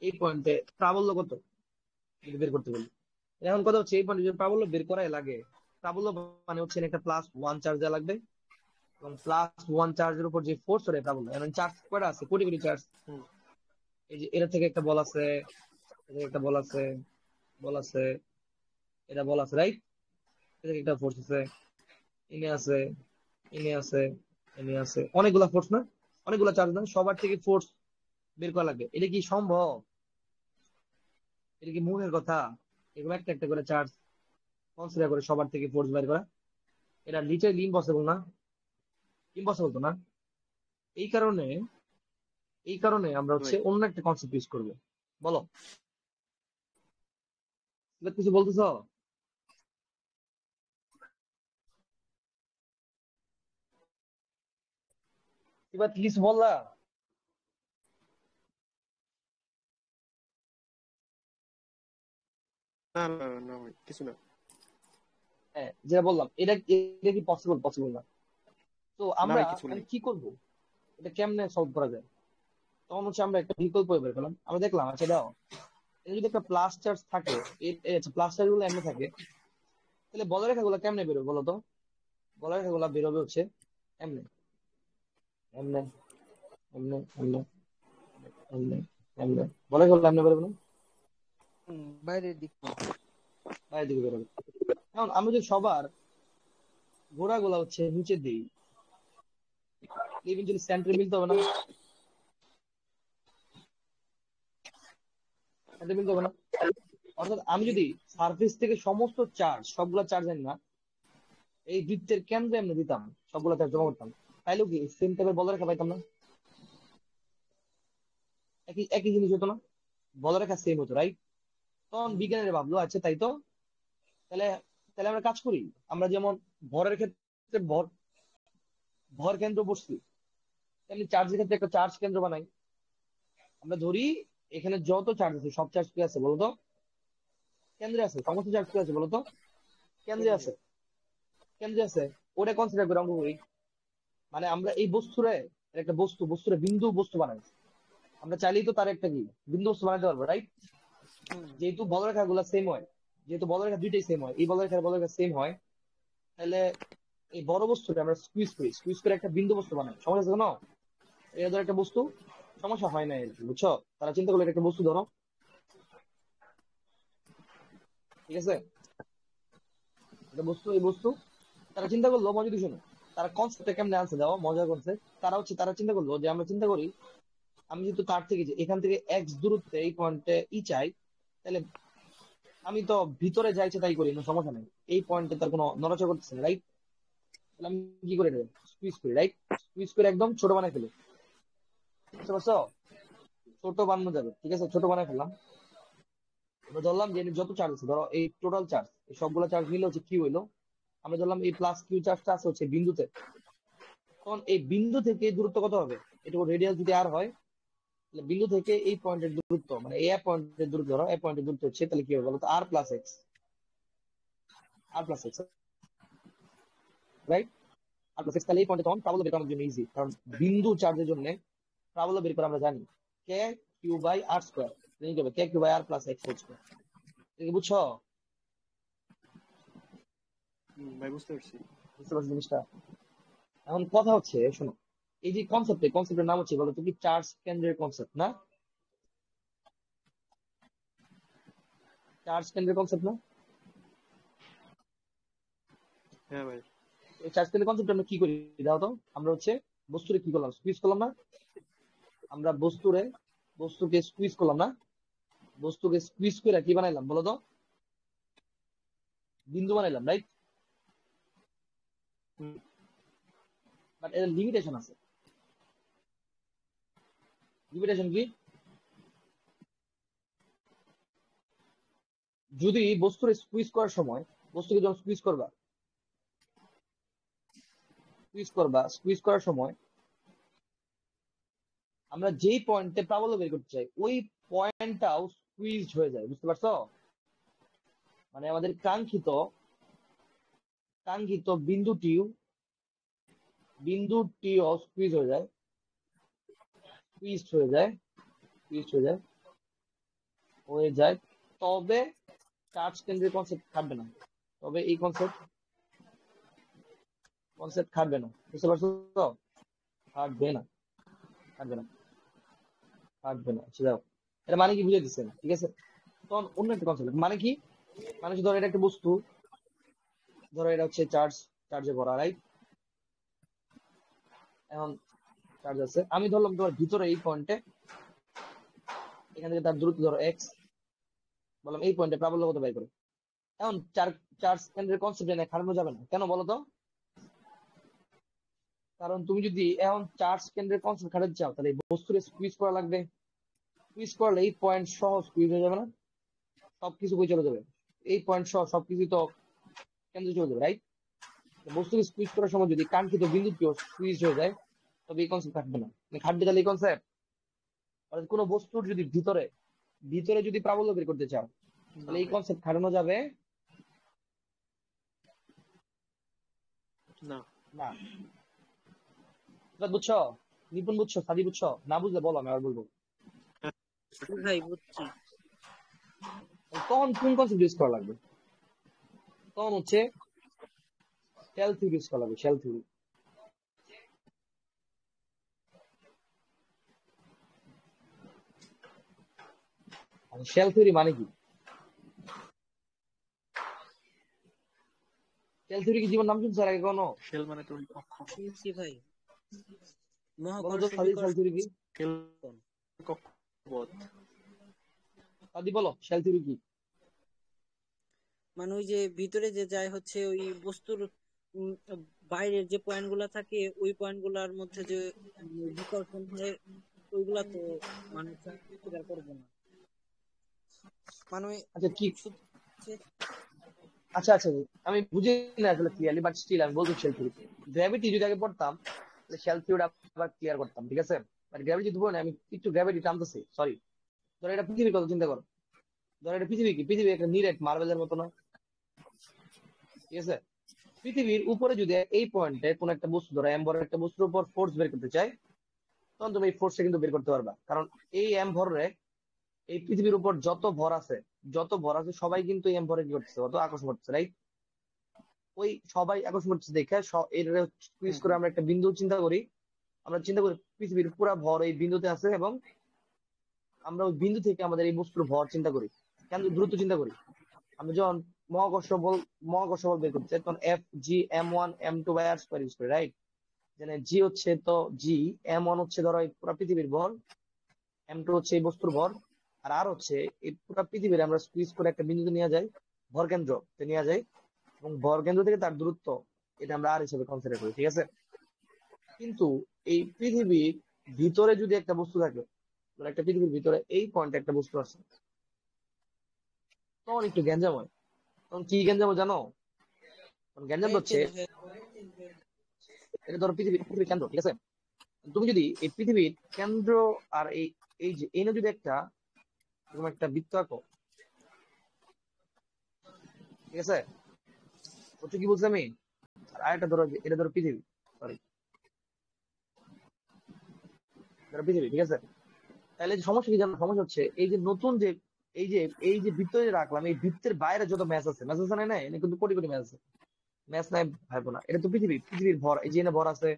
[SPEAKER 1] এই পয়েন্টে প্রাবল্য কত যদি বের করতে বলি। এখন কথা হচ্ছে এই পয়েন্টে যদি প্রাবল্য বের করাই লাগে, প্রাবল্য মানে হচ্ছে একটা +1 চার্জ দেওয়া লাগবে, এবং +1 চার্জের উপর যে ফোর্স ওরে প্রাবল্য। এখন চার্জ কয়টা আছে, কোটি কোটি চার্জ। এই যে এটা থেকে একটা বল আছে, এটা থেকে একটা বল আছে, বল আছে, এটা বল আছে, রাইট? এটা থেকে একটা ফোর্স আছে, ইনে আছে, ইনে আছে, এনে আছে, অনেকগুলা ফোর্স না, অনেকগুলা চার্জ না, সবার থেকে ফোর্স বের করা লাগবে। এটা কি সম্ভব? এটা কি মুখের কথা? এগুলো একটা একটা করে চার্জ কনসিডার করে সবার থেকে ফোর্স বের করা, এটা লিটারালি ইম্পসিবল না? ইম্পসিবল তো না? এই কারণে, এই কারণে আমরা হচ্ছে
[SPEAKER 3] ভাই
[SPEAKER 1] অন্য একটা কনসেপ্ট ইউজ করবো। বলো, এবার কিছু বলতেছ? এবার কি কিছু বললা?
[SPEAKER 3] না না না ভাই, কিছু না।
[SPEAKER 1] হ্যাঁ, যেটা বললাম, এটা এটা কি পসিবল? পসিবল না। তো
[SPEAKER 3] না
[SPEAKER 1] আমরা
[SPEAKER 3] ভাই, কিছু
[SPEAKER 1] এখন
[SPEAKER 3] নেই।
[SPEAKER 1] কি করব, এটা কেমনে সলভ করা যায়? তখন হচ্ছে আমরা একটা বিকল্প বের করলাম। আমরা দেখলাম, আচ্ছা দাও, এটা যদি একটা প্লাস চার্জ থাকে, আচ্ছা প্লাস চার্জ গুলো এমনি থাকে, তাহলে বলরেখা গুলো কেমনে বেরোবে বলো তো? বলরেখা গুলো বেরোবে হচ্ছে এমনি, এমনি, এমনি, এমনি, এমনি, এমনি। বলরেখা গুলো এমনি বেরোবে না?
[SPEAKER 4] বাইরের দিক থেকে।
[SPEAKER 1] বাইরের দিকে বেরোবে। এখন আমি যদি সবার ঘোড়া গুলা হচ্ছে নিচে দিই, ইভেন্টুয়ালি সেন্টারে মিলতে হবে না? সেন্টারে মিলতে হবে না? অর্থাৎ আমি যদি সারফেস থেকে সমস্ত চার্জ, সবগুলা চার্জ আনি না, এই বৃত্তের কেন্দ্রে এমনি দিতাম, সবগুলা চার্জ জমা করতাম, তাইলেও কি সেম টাইপের বলরেখা পাইতাম না? একই একই জিনিস হতো না? বলরেখা সেম হতো, রাইট? তখন বিজ্ঞানীরা ভাবলো, আচ্ছা তাই তো, তাহলে তাহলে আমরা কাজ করি। আমরা যেমন ভরের ক্ষেত্রে ভর, ভর কেন্দ্র বসছি, তেমনি চার্জের ক্ষেত্রে একটা চার্জ কেন্দ্র বানাই। আমরা ধরি এখানে যত চার্জ আছে, সব চার্জ কি আছে বলতো? কেন্দ্রে আছে। সমস্ত চার্জ কি আছে বলতো? কেন্দ্রে
[SPEAKER 3] কেন্দ্রে।
[SPEAKER 1] আছে, কেন্দ্রে আছে। ওটা কনসিডার করে অঙ্ক করি। মানে আমরা এই বস্তুরে, একটা বস্তু, বস্তুরে বিন্দু বস্তু বানাই। আমরা চাইলেই তো তার একটা কি বিন্দু বস্তু বানাতে পারবো, রাইট? যেহেতু বলরেখা গুলা সেম হয়, যেহেতু বলরেখা দুইটাই সেম হয়, এই বলরেখা সেম হয়, তাহলে এই বড় বস্তুটা আমরা স্কুইজ করি, স্কুইজ করে একটা বিন্দু বস্তু বানাই। সমস্যা আছে কোনো? এটা ধর একটা বস্তু, সমস্যা হয় না আর কি, বুঝছো? তারা চিন্তা করলো এটা একটা বস্তু ধরো, ঠিক আছে, একটা বস্তু, এই বস্তু তারা চিন্তা করলো, মজা দিছো না, তারা কনসেপ্টটা কেমনে আনছে দাও, মজার কনসেপ্ট। তারা হচ্ছে তারা চিন্তা করলো যে আমরা চিন্তা করি, আমি যেহেতু তার থেকে যে এখান থেকে এক্স দূরত্বে এই পয়েন্টে ই চাই, তাহলে আমি তো ভিতরে যাইছে তাই করি, কোনো সমস্যা নেই, এই পয়েন্টে তার কোনো নড়াচড়া করতেছে না, রাইট? তাহলে আমি কি করে দেবো, স্কুইজ করি, রাইট? স্কুইজ করে একদম ছোট বানাই ফেলি, বুঝতে পারছো? ছোট বানানো যাবে, ঠিক আছে, ছোট বানাই ফেললাম। আমরা ধরলাম যে এর যত চার্জ আছে, ধরো এই টোটাল চার্জ, এই সবগুলো চার্জ মিলে হচ্ছে কি হইলো, আমরা ধরলাম এই প্লাস কিউ চার্জটা আছে হচ্ছে বিন্দুতে। তখন এই বিন্দু থেকে দূরত্ব কত হবে? এটুকু রেডিয়াস যদি আর হয়, তাহলে বিন্দু থেকে এই পয়েন্টের দূরত্ব, মানে এ পয়েন্টের দূরত্ব, ধরো এ পয়েন্টের দূরত্ব হচ্ছে, তাহলে কি হবে বলো তো? আর প্লাস এক্স, আর প্লাস এক্স, রাইট? আর প্লাস এক্স। তাহলে এই পয়েন্টে তখন প্রাবল্য বের করার জন্য ইজি, কারণ বিন্দু চার্জের জন্য প্রাবল্য বের করা আমরা জানি, K Q by R square. কি হবে? K Q by R plus X whole square. বুঝছো?
[SPEAKER 3] ভাই বুঝতে পারছি।
[SPEAKER 1] বুঝতে পারছো জিনিসটা? এখন কথা হচ্ছে, শোনো, এই যে কনসেপ্ট, কনসেপ্টের নাম হচ্ছে বলো তো কি, চার্জ কেন্দ্রের কনসেপ্ট না? চার্জ কেন্দ্রের কনসেপ্ট না?
[SPEAKER 3] হ্যাঁ ভাই।
[SPEAKER 1] এই চার্জ কেন্দ্রের কনসেপ্ট আমরা কি করি দাও তো? আমরা হচ্ছে বস্তুরে কি করলাম, স্কুইজ করলাম না? আমরা বস্তুকে স্কুইজ করলাম না? বস্তুকে স্কুইজ করে কি বানাইলাম বলো তো? বিন্দু বানাইলাম, রাইট? বাট এর লিমিটেশন আছে। লিমিটেশন কি? যদি বস্তুর স্কুইজ করার সময়, বস্তুকে যখন স্কুইজ করার সময় আমরা যেই পয়েন্টে প্রাবল্য বের করতে চাই ওই পয়েন্টটাও স্কুইজ হয়ে যায়, বুঝতে পারছো? মানে আমাদের কাঙ্ক্ষিত বিন্দুটিও স্কুইজ হয়ে যায়, হয়ে যায়। তবে চার্জ কেন্দ্রের কনসেপ্ট খাটবে না, তবে এই কনসেপ্ট খাটবে না, বুঝতে পারছো তো? খাটবে না। আচ্ছা যাও, এটা মানে কি বুঝে দিচ্ছেন, ঠিক আছে? তখন অন্য একটা কনসেপ্ট মানে কি, মানে হচ্ছে ধরো এটা একটা বস্তু, ধরো এটা হচ্ছে চার্জে ভরা, রাইট? এখন চার্জ আছে, আমি ধরলাম তোমার ভিতরে এই পয়েন্টে, এখান থেকে তার দূরত্ব ধরো এক্স, বললাম এই পয়েন্টে প্রাবল্য কত বের করে। এখন চার্জ কেন্দ্রের কনসেপ্ট এনে খাটানো যাবে না, কেন বলো তো? কারণ তুমি যদি এখন চার্জ কেন্দ্রের কনসেপ্ট খাটাতে চাও তাহলে এই বস্তুর স্কুইজ করা লাগবে, স্কুইজ করলে এই পয়েন্ট সহ স্কুইজ হয়ে যাবে না, সবকিছু কই চলে যাবে, এই পয়েন্ট সহ সবকিছু তো কেন্দ্রে চলে যাবে, রাইট? বস্তুকে স্কুইজ করার সময় যদি কাঙ্ক্ষিত বিন্দুটিও স্কুইজ হয়ে যায় তবে এই কনসেপ্ট খাটবে না, খাটবে তাহলে এই কনসেপ্ট। কোনো বস্তুর যদি ভিতরে যদি প্রাবল্য বের করতে চাও তাহলে এই কনসেপ্ট খাটানো যাবে
[SPEAKER 3] না।
[SPEAKER 1] না। বুঝছো নিপুণ, বুঝছো সাদি, বুঝছো? না বুঝলে বলো, আমি আবার বলবো।
[SPEAKER 4] ভাই বুঝছি।
[SPEAKER 1] তখন কোন কনসেপ্ট ইউজ করা লাগবে? তখন হচ্ছে শেল থিওরি ইউজ করা লাগবে, শেল থিওরি। শেল থিওরি মানে কি? শেল থিওরি কি জীবন নাম শুনছো আগে কোনো?
[SPEAKER 3] শেল মানে তো
[SPEAKER 4] শুনছি ভাই।
[SPEAKER 1] বলো তো সাদি, শেল থিওরি কি?
[SPEAKER 3] শেল কক্ষপথ।
[SPEAKER 1] সাদি বলো শেল থিওরি কি?
[SPEAKER 4] মানে ওই যে ভিতরে যে যায় হচ্ছে ওই বস্তুর বাইরের যে পয়েন্ট গুলা থাকে ওই পয়েন্ট গুলার মধ্যে যে বিকর্ষণ হয় ওইগুলা তো মানে স্বীকার করবো না, মানে
[SPEAKER 1] আচ্ছা কি,
[SPEAKER 4] যে-
[SPEAKER 1] আচ্ছা আমি বুঝি না আসলে ক্লিয়ারলি, বাট স্টিল আমি বলছি শেল থিওরি। গ্র্যাভিটি যদি আগে পড়তাম তাহলে শেল থিওরি আবার ক্লিয়ার করতাম, ঠিক আছে? বাট গ্র্যাভিটি যদি না, আমি একটু গ্র্যাভিটি টানতেছি, সরি। ধরো এটা পৃথিবীর কথা চিন্তা করো, ধরো এটা পৃথিবী একটা নিরেট মার্বেলের মতো না, ঠিক আছে? পৃথিবীর উপরে যদি এই পয়েন্টে কোন একটা বস্তু, ধরো এম ভরের একটা বস্তুর উপর ফোর্স বের করতে চাই, তখন তুমি এই ফোর্সটা কিন্তু বের করতে পারবা, কারণ এই এম ভরে এই পৃথিবীর উপর যত ভর আছে সবাই কিন্তু এই এম ভরে কি করতেছে, অত আকর্ষণ করতেছে, রাইট? ওই সবাই আকর্ষণ করতেছে দেখে এর স্কুইজ করে আমরা একটা বিন্দু চিন্তা করি, পৃথিবীর পুরো ভর এই বিন্দুতে আছে, এবং আমরা ওই বিন্দু থেকে আমাদের এই বস্তুর ভর চিন্তা করি, কেন দ্রুত চিন্তা করি। আমি যখন মহাকর্ষ বল বের করতে চাই তখন F(g)m1 m2 r² ইউজ করি, রাইট? যেন জি হচ্ছে তো জি, m1 হচ্ছে ধরো এই পুরো পৃথিবীর ভর, m2 হচ্ছে এই বস্তুর ভর, আর আর হচ্ছে এই পুরো পৃথিবীর আমরা স্কুইজ করে একটা বিন্দুতে নিয়ে যাই, ভর কেন্দ্রতে নিয়ে যাই, এবং ভর কেন্দ্র থেকে তার দূরত্ব এটা আমরা আর হিসেবে কনসিডার করি, ঠিক আছে? কিন্তু এই পৃথিবীর ভিতরে যদি একটা বস্তু থাকে, ধরো একটা পৃথিবীর ভিতরে এই পয়েন্টে একটা বস্তু আছে, তখন একটু গ্যাঞ্জাম হয়। তখন কি গ্যাঞ্জাম হয় জানো? তখন গ্যাঞ্জাম হচ্ছে, এটা ধরো পৃথিবীর কেন্দ্র, ঠিক আছে? তুমি যদি এই পৃথিবীর কেন্দ্র আর এই যে এনে যদি এরকম একটা বৃত্ত আঁকো, ঠিক আছে? বুঝছো কি বলছি আমি? আর আরেকটা ধরো এটা ধরো পৃথিবী, সরি, ধরো পৃথিবী, ঠিক আছে? তাহলে সমস্যা কি জানো? সমস্যা হচ্ছে এই যে নতুন যে এই যে বৃত্ত যে রাখলাম, এই বৃত্তের বাইরে যত ম্যাচ আছে না, এনে কিন্তু কোটি কোটি ম্যাচ আছে, ম্যাচ নাই ভাইবো না, এটা তো পৃথিবীর ভর, এই যে এনে ভর আছে,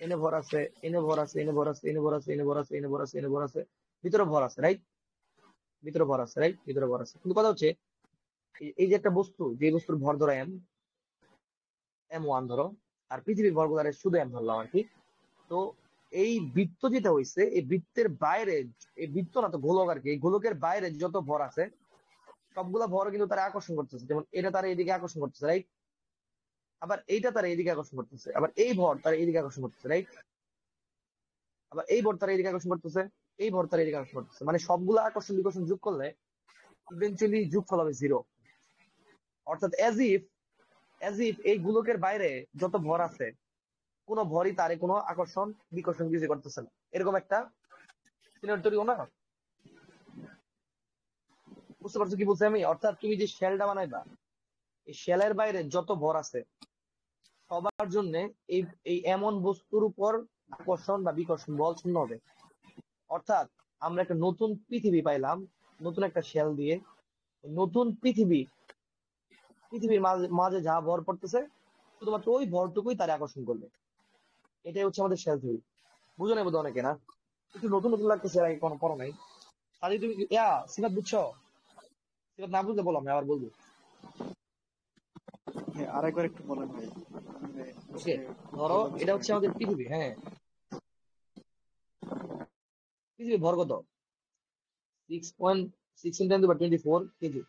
[SPEAKER 1] এনে ভর আছে, এনে ভর আছে, এনে ভর আছে, এনে ভর আছে, এনে ভর আছে, এনে ভর আছে, এনে ভর আছে, ভিতরে ভর আছে, রাইট? ভিতরে ভর আছে, কিন্তু কথা হচ্ছে এই যে একটা বস্তু, যে বস্তুর ভর ধরো m1 ধরো, আর পৃথিবীর ভর গুলো শুধু m ধরলাম আর কি। তো এই বৃত্ত যেটা হয়েছে, এই বৃত্তের বাইরে, এই বৃত্ত না তো গোলক আর কি, এই গোলকের বাইরে যত ভর আছে সবগুলা ভর কিন্তু তারা আকর্ষণ করতেছে, যেমন এটা তারা এদিকে আকর্ষণ করতেছে, রাইট? আবার এইটা তারা এদিকে আকর্ষণ করতেছে, আবার এই ভর তারা এদিকে আকর্ষণ করতেছে, রাইট? আবার এই ভর তারা এদিকে আকর্ষণ করতেছে, এই ভর তারা এদিকে আকর্ষণ করতেছে, মানে সবগুলা আকর্ষণ বিকর্ষণ যোগ করলে ইভেনচুয়ালি যোগফল হবে 0। অর্থাৎ অ্যাজ ইফ এই গোলকের বাইরে যত ভর আছে কোনো ভরই তারে কোনো আকর্ষণ বিকর্ষণ কিছু করতেছে না, এরকম একটা সিনারিও তৈরি না? বুঝতে পারছো কি বলছি আমি? অর্থাৎ তুমি যে শেলটা বানাইবা, এই শেলের বাইরে যত ভর আছে সবার জন্য এই এই এমন বস্তুর উপর আকর্ষণ বা বিকর্ষণ বল শূন্য হবে। অর্থাৎ আমরা একটা নতুন পৃথিবী পাইলাম নতুন একটা শেল দিয়ে। নতুন পৃথিবীর মাঝে যা ভর পড়তেছে শুধুমাত্র ওই ভরটুকুই তার আকর্ষণ করবে। এটাই হচ্ছে আমাদের শেল থিওরি। বুঝো না বোধ অনেকে, না একটু নতুন নতুন লাগতেছে, এর আগে কোনো পড়ো নাই। তাহলে তুমি সিফাত বুঝছো? সিফাত না বুঝলে বলো, আমি আবার বলবো।
[SPEAKER 3] হ্যাঁ, আরেকবার একটু বলেন ভাই। মানে
[SPEAKER 1] ওকে, ধরো এটা হচ্ছে আমাদের পৃথিবী। হ্যাঁ, পৃথিবীর ভর কত? 6.6 × 10⁻24 কেজি।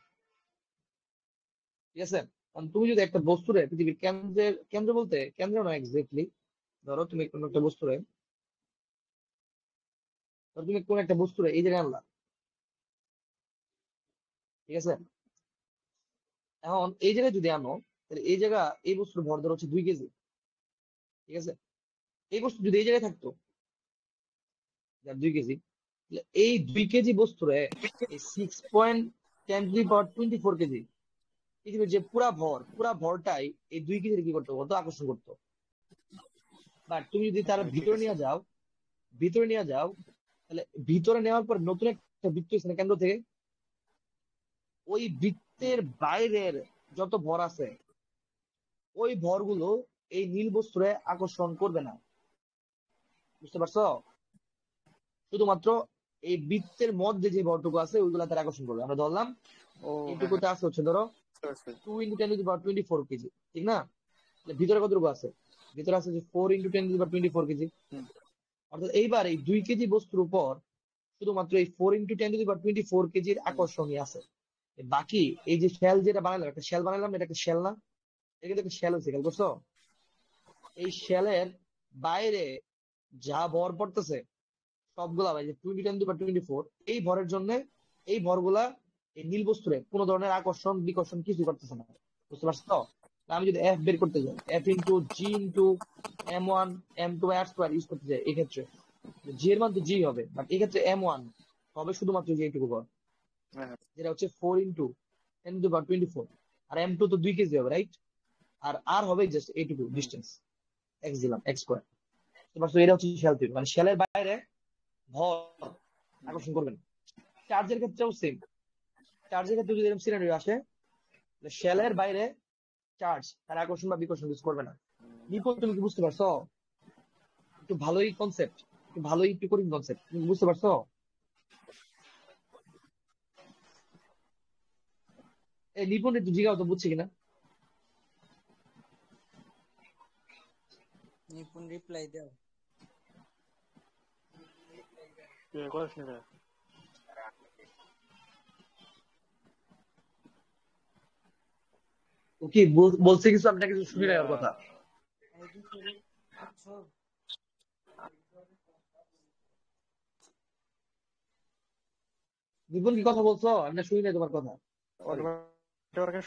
[SPEAKER 1] ঠিক আছে? তুমি যদি একটা বস্তুরে পৃথিবীর কেন্দ্র বলতে কেন্দ্র নয় এক্স্যাক্টলি, ধরো তুমি কোনো একটা বস্তুরে এই জায়গায় আনলা। ঠিক আছে? এখন এই জায়গায় যদি আনো তাহলে এই বস্তুর ভর ধরো হচ্ছে 2 কেজি। ঠিক আছে? এই বস্তু যদি এই জায়গায় থাকতো, 2 কেজি, এই 2 কেজি বস্তুরে এই 6.10⁻24 কেজি পৃথিবীর যে পুরা ভরটাই এই 2 কেজির কি করতো বলতো? আকর্ষণ করতো। বাট তুমি যদি তার ভিতরে নিয়ে যাও তাহলে ভিতরে নেওয়ার পর নতুন একটা বৃত্ত এখানে কেন্দ্র থেকে ওই বৃত্তের বাইরের যত ভর আছে ওই ভরগুলো এই নীল বস্তুরে আকর্ষণ করবে না। বুঝতে পারছো? শুধুমাত্র এই বৃত্তের মধ্যে যে ভরটুকু আছে ওইগুলা তার আকর্ষণ করবে। আমরা ধরলাম এইটুকুতে আছে হচ্ছে ধরো 2 × 10⁻24 কেজি, ঠিক না? ভিতরে কতটুকু আছে? ভিতরে আছে যে 4 × 10⁻24 কেজি। অর্থাৎ এইবার এই 2 কেজি বস্তুর উপর শুধুমাত্র এই 4 × 10⁻24 কেজির আকর্ষণই আছে। বাকি এই যে শেল যেটা বানালাম, একটা শেল বানালাম, এটা একটা শেল না? এটা কিন্তু একটা শেল হচ্ছে, খেয়াল করছো? এই শেলের বাইরে যা ভর পড়তেছে সবগুলা ভাই যে 2 × 10⁻24 এই ভরের জন্য এই ভরগুলা এই নীল বস্তুরে কোনো ধরনের আকর্ষণ বিকর্ষণ কিছু করতেছে না। বুঝতে পারছো তো? আমি যদি এফ বের করতে যাই, F × G × M1 M2/R² use করতে যাই, এই ক্ষেত্রে জি এর মান তো জি হবে, বাট এই ক্ষেত্রে M1 হবে শুধুমাত্র যে এইটুকু ভর, যেটা হচ্ছে 4 × 10⁻24, আর M2 তো 2 কেজি হবে, রাইট? আর আর হবে জাস্ট এইটুকু ডিস্টেন্স, এক্স দিলাম, x²। বুঝতে পারছো? এটা হচ্ছে শেল থিওরি, মানে শেলের বাইরে ভর আকর্ষণ করবেন। চার্জের ক্ষেত্রেও সেম। চার্জের ক্ষেত্রে যদি এরকম সিনারিও আসে, শেলের বাইরে চার্জ তার আকর্ষণ বা বিকর্ষণ কিছু করবে না। নিপল, তুমি কি বুঝতে পারছো? একটু ভালোই কনসেপ্ট, একটু কঠিন কনসেপ্ট, তুমি বুঝতে পারছো? এই নিপন একটু জিজ্ঞাসা তো বুঝছে কিনা।
[SPEAKER 4] নিপুণ রিপ্লাই দাও।
[SPEAKER 1] ও কি বলছে কিছু, আপনার কিছু শুনি না ওর কথা। নিপুণ কি কথা বলছো? আমি শুনি না তোমার কথা।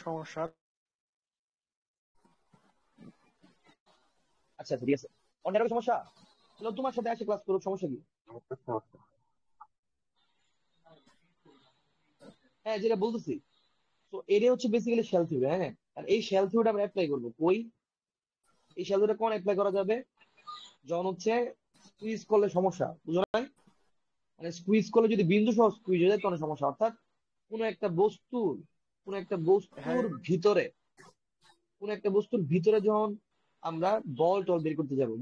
[SPEAKER 3] সমস্যা।
[SPEAKER 1] আচ্ছা ঠিক আছে, অন্য সমস্যা তাহলে তোমার সাথে আসে ক্লাস করুক, সমস্যা কি? হ্যাঁ, যেটা বলতেছি, তো এটা হচ্ছে বেসিক্যালি শেল থিওরি। হ্যাঁ, আর এই শেল থিওরিটা আমরা অ্যাপ্লাই করবো কই? এই শেল থিওরিটা কোন অ্যাপ্লাই করা যাবে? যখন হচ্ছে স্কুইজ করলে সমস্যা, বুঝো না? মানে স্কুইজ করলে যদি বিন্দু সহ স্কুইজ হয়ে যায় তখন সমস্যা। অর্থাৎ কোন একটা বস্তুর ভিতরে যখন আমরা বল বের করতে যাবো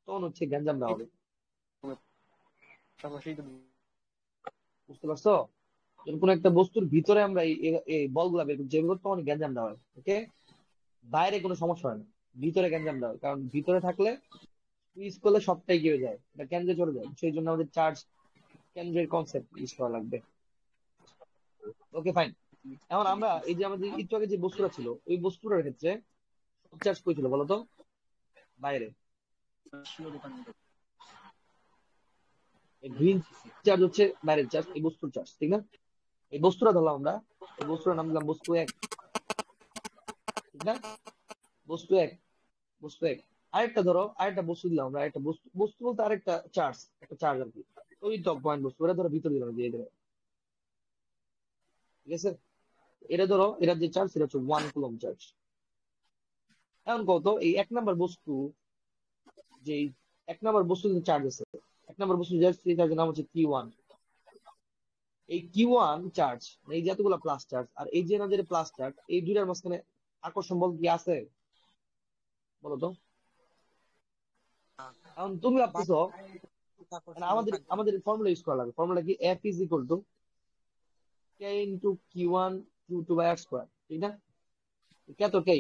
[SPEAKER 1] তখন হচ্ছে গ্যাঞ্জামটা হবে। বুঝতে পারছো? যখন কোন একটা বস্তুর ভিতরে আমরা এই বলগুলা বের করতে যাবো তখন গ্যাঞ্জামটা হয়। ওকে, বাইরে কোনো সমস্যা হয় না, ভিতরে গ্যাঞ্জামটা হয়। কারণ ভিতরে থাকলে স্কুইজ করলে সবটাই কি হয়ে যায়, এটা কেন্দ্রে চলে যায়। সেই জন্য আমাদের চার্জ কেন্দ্রের কনসেপ্ট ইউজ করা লাগবে। Okay fine. এখন আমরা এই যে আমাদের একটু আগে যে বস্তুটা ছিল ওই বস্তুটার ক্ষেত্রে চার্জ কই ছিল বলতো? বাইরে। গ্রিন চার্জ হচ্ছে বাইরের চার্জ, এই বস্তুর চার্জ, ঠিক না? এই বস্তুটা ধরলাম আমরা, এই বস্তুটার নাম দিলাম বস্তু এক, ঠিক না? বস্তু এক, বস্তু এক। আরেকটা ধরো, আরেকটা বস্তু দিলাম আমরা, আরেকটা বস্তু, বস্তু বলতে আরেকটা চার্জ, একটা চার্জ আর কি, ওই টপ পয়েন্ট বস্তু, ওটা ধরো ভিতরে দিলাম দিয়ে দেবে, ঠিক আছে? এটা ধরো, এটা যে চার্জ সেটা হচ্ছে 1 কুলম্ব চার্জ। এখন কত এই এক নাম্বার বস্তু, যে এক নাম্বার বস্তু যে চার্জ আছে, এক নাম্বার বস্তু যে চার্জের নাম হচ্ছে Q1। এই Q1 চার্জ, এই যতগুলো প্লাস চার্জ আর এই যে আমাদের প্লাস চার্জ, এই দুইটার মাঝখানে আকর্ষণ বল কি আছে বলো তো? এখন তুমি ভাবতেছো মানে আমাদের
[SPEAKER 4] থাকবে।
[SPEAKER 1] আমাদের ফর্মুলা ইউজ করা লাগবে। ফর্মুলা কি? F is equal to K into Q1 Q2 by R square, ঠিক না? কে তো কে,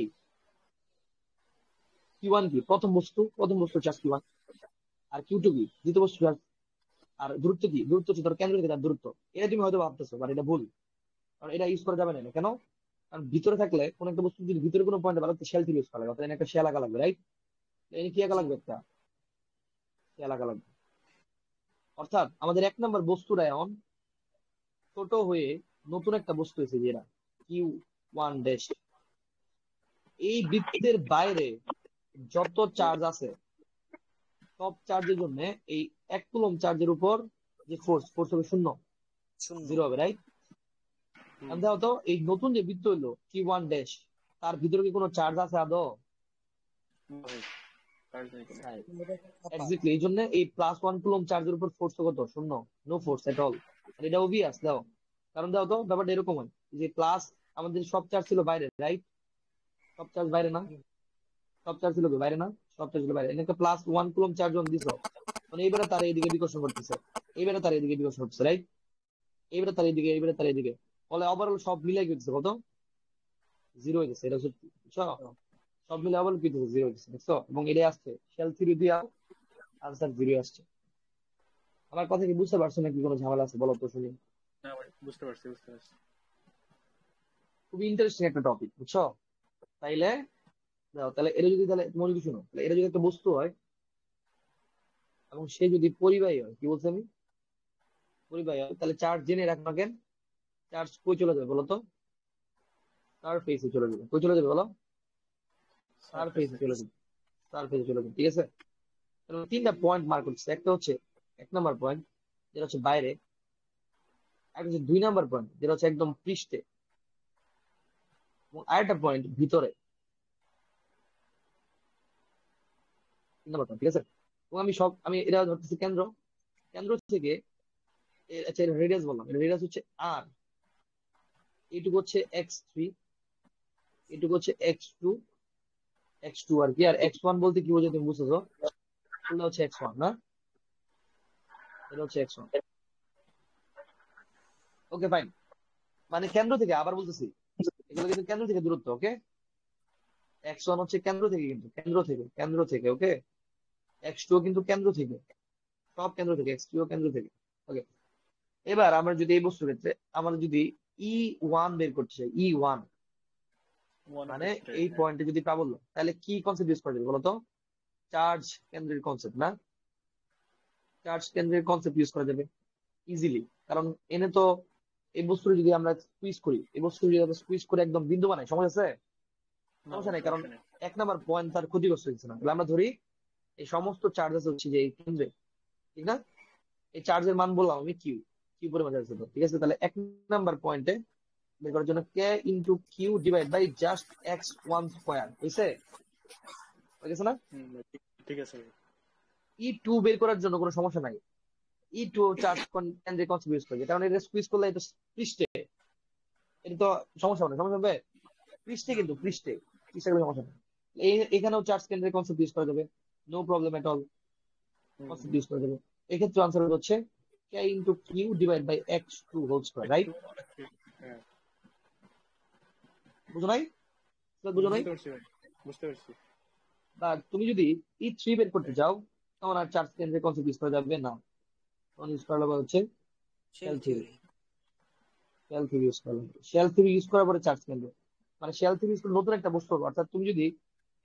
[SPEAKER 1] Q1 কি প্রথম বস্তু, প্রথম বস্তু চার্জ Q1, আর Q2 কি দ্বিতীয় বস্তু চার্জ, আর দূরত্ব কি, দূরত্ব হচ্ছে ধর কেন্দ্র থেকে তার দূরত্ব। এটা তুমি হয়তো ভাবতেছো বাট এটা ভুল, কারণ এটা ইউজ করা যাবে না। কেন? কারণ ভিতরে থাকলে কোন একটা বস্তু যদি ভিতরে কোনো পয়েন্টে ভালো শেল থেকে ইউজ করা লাগবে, অর্থাৎ এখানে একটা শেল আঁকা লাগবে, রাইট? এখানে কি আঁকা লাগবে? একটা শেল আঁকা লাগবে। অর্থাৎ আমাদের এক নম্বর বস্তুটা এখন ছোট হয়ে নতুন একটা বস্তু হয়েছে যেটা Q1 ড্যাশ। এই বৃত্তের বাইরে যত চার্জ আছে সব চার্জের জন্য এই 1 কুলম্ব চার্জের উপর যে ফোর্স, ফোর্স হবে শূন্য,
[SPEAKER 4] শূন্য।
[SPEAKER 1] জিরো হবে, রাইট? দেখো তো এই নতুন যে বৃত্ত হইলো Q1 ড্যাশ, তার ভিতরে কি কোনো চার্জ আছে আদৌ? এক্স্যাক্টলি, এই জন্য এই +1 কুলম্ব চার্জের উপর ফোর্স কত? শূন্য, নো ফোর্স এট অল। আর এটা অবভিয়াস দাও, কারণ দাও তো ব্যাপারটা এরকম হয় যে প্লাস আমাদের সব চার্জ ছিল বাইরে, রাইট? সব চার্জ বাইরে না, সব চার্জ ছিল কি বাইরে না, সব চার্জ ছিল বাইরে। এখানে +1 কুলম্ব চার্জ অন দিছো, মানে এইবারে তার এইদিকে বিকর্ষণ করতেছে, এইবারে তার এইদিকে বিকর্ষণ করতেছে, রাইট? এইবারে তার এইদিকে, এইবারে তার এইদিকে, ফলে ওভারঅল সব মিলাই গেছে কত? জিরো হয়ে গেছে। এটা সত্যি, বুঝছো? সব মিলে আবার কি জিরো হয়ে গেছে, দেখছো? এবং এটাই আসছে শেল থিওরি দিয়া আনসার জিরো আসছে। আমার কথা কি বুঝতে পারছো নাকি কোনো ঝামেলা আছে বলো তো শুনি?
[SPEAKER 3] বুঝতে পারছি, বুঝতে পারছি।
[SPEAKER 1] খুবই ইন্টারেস্টিং একটা টপিক, বুঝছো? তাইলে দাও, তাহলে এটা যদি, তাহলে মনে কিছু শোনো, তাহলে এটা যদি একটা বস্তু হয় এবং সে যদি পরিবাহী হয়, কি বলছি আমি? পরিবাহী হয়, তাহলে চার্জ জেনে রাখো না কেন, চার্জ কই চলে যাবে বলো তো? সারফেসে চলে যাবে। কই চলে যাবে বলো? সারফেসে চলে যাবে, সারফেসে চলে যাবে, ঠিক আছে? তাহলে তিনটা পয়েন্ট মার্ক করছে। একটা হচ্ছে 1 নাম্বার পয়েন্ট, যেটা হচ্ছে বাইরে। একটা হচ্ছে 2 নাম্বার পয়েন্ট, যেটা হচ্ছে একদম পৃষ্ঠে। এবং আরেকটা পয়েন্ট ভিতরে, 3 নাম্বার পয়েন্ট, ঠিক আছে? এবং আমি এটা ধরতেছি কেন্দ্র, কেন্দ্র থেকে আচ্ছা এটা রেডিয়াস বললাম, এটা রেডিয়াস হচ্ছে আর, এইটুকু হচ্ছে x3, এইটুকু হচ্ছে x2, x2 আর কি। আর x1 বলতে কি বোঝায় তুমি বুঝতেছো? এটা হচ্ছে x1 না, এটা হচ্ছে x1। ওকে ফাইন, মানে কেন্দ্র থেকে, আবার বলতেছি এগুলো কিন্তু কেন্দ্র থেকে দূরত্ব, ওকে? x1 হচ্ছে কেন্দ্র থেকে, কিন্তু কেন্দ্র থেকে, কেন্দ্র থেকে, ওকে? x2 কিন্তু কেন্দ্র থেকে, সব কেন্দ্র থেকে, x3 কেন্দ্র থেকে, ওকে? এবার আমরা যদি এই বস্তুর ক্ষেত্রে আমরা যদি E1 বের করতে চাই, E1 মানে এই পয়েন্টে যদি প্রাবল্য, তাহলে কি কনসেপ্ট ইউজ করা যাবে বলতো? চার্জ কেন্দ্রের কনসেপ্ট না? চার্জ কেন্দ্রের কনসেপ্ট ইউজ করা যাবে ইজিলি, কারণ এনে তো এই বস্তুটা যদি আমরা স্কুইজ করি, এই বস্তু যদি আমরা স্কুইজ করে একদম বিন্দু বানাই, সমস্যা আছে? সমস্যা নেই, কারণ 1 নাম্বার পয়েন্ট তার ক্ষতিগ্রস্ত হচ্ছে না। তাহলে আমরা ধরি এই সমস্ত চার্জ আছে হচ্ছে যে এই কেন্দ্রে, ঠিক না? এই চার্জের মান বললাম আমি কিউ, কিউ পরিমাণ চার্জ আছে, ঠিক আছে? তাহলে 1 নাম্বার পয়েন্টে বের করার জন্য K into Q divide by just x1 square হয়েছে, হয়ে গেছে না?
[SPEAKER 3] ঠিক আছে।
[SPEAKER 1] E2 বের করার জন্য কোনো সমস্যা নাই, E2 চার্জ কেন্দ্রে কনসেপ্ট ইউজ করে, কারণ এটা স্কুইজ করলে এটা পৃষ্ঠে, এটা তো সমস্যা হবে না, সমস্যা হবে পৃষ্ঠে, কিন্তু পৃষ্ঠে, পৃষ্ঠে কোনো সমস্যা নেই। এখানেও চার্জ কেন্দ্রের কনসেপ্ট ইউজ করা যাবে, no problem at all, concept use করা যাবে। এক্ষেত্রে আনসার হচ্ছে K into Q divide by x2 whole square, right? বুঝো নাই? বুঝো নাই?
[SPEAKER 3] বুঝতে পারছি।
[SPEAKER 1] বা তুমি যদি E3 বের করতে চাও, তখন আর চার্জ কেন্দ্রের কনসেপ্ট ইউজ করা যাবে না, তখন ইউজ করা হবে হচ্ছে shell theory. Shell theory use করা লাগবে, শেল থিওরি ইউজ করার পরে চার্জ কেন্দ্র, মানে শেল থিওরি ইউজ করে নতুন একটা বস্তু হবে। অর্থাৎ তুমি যদি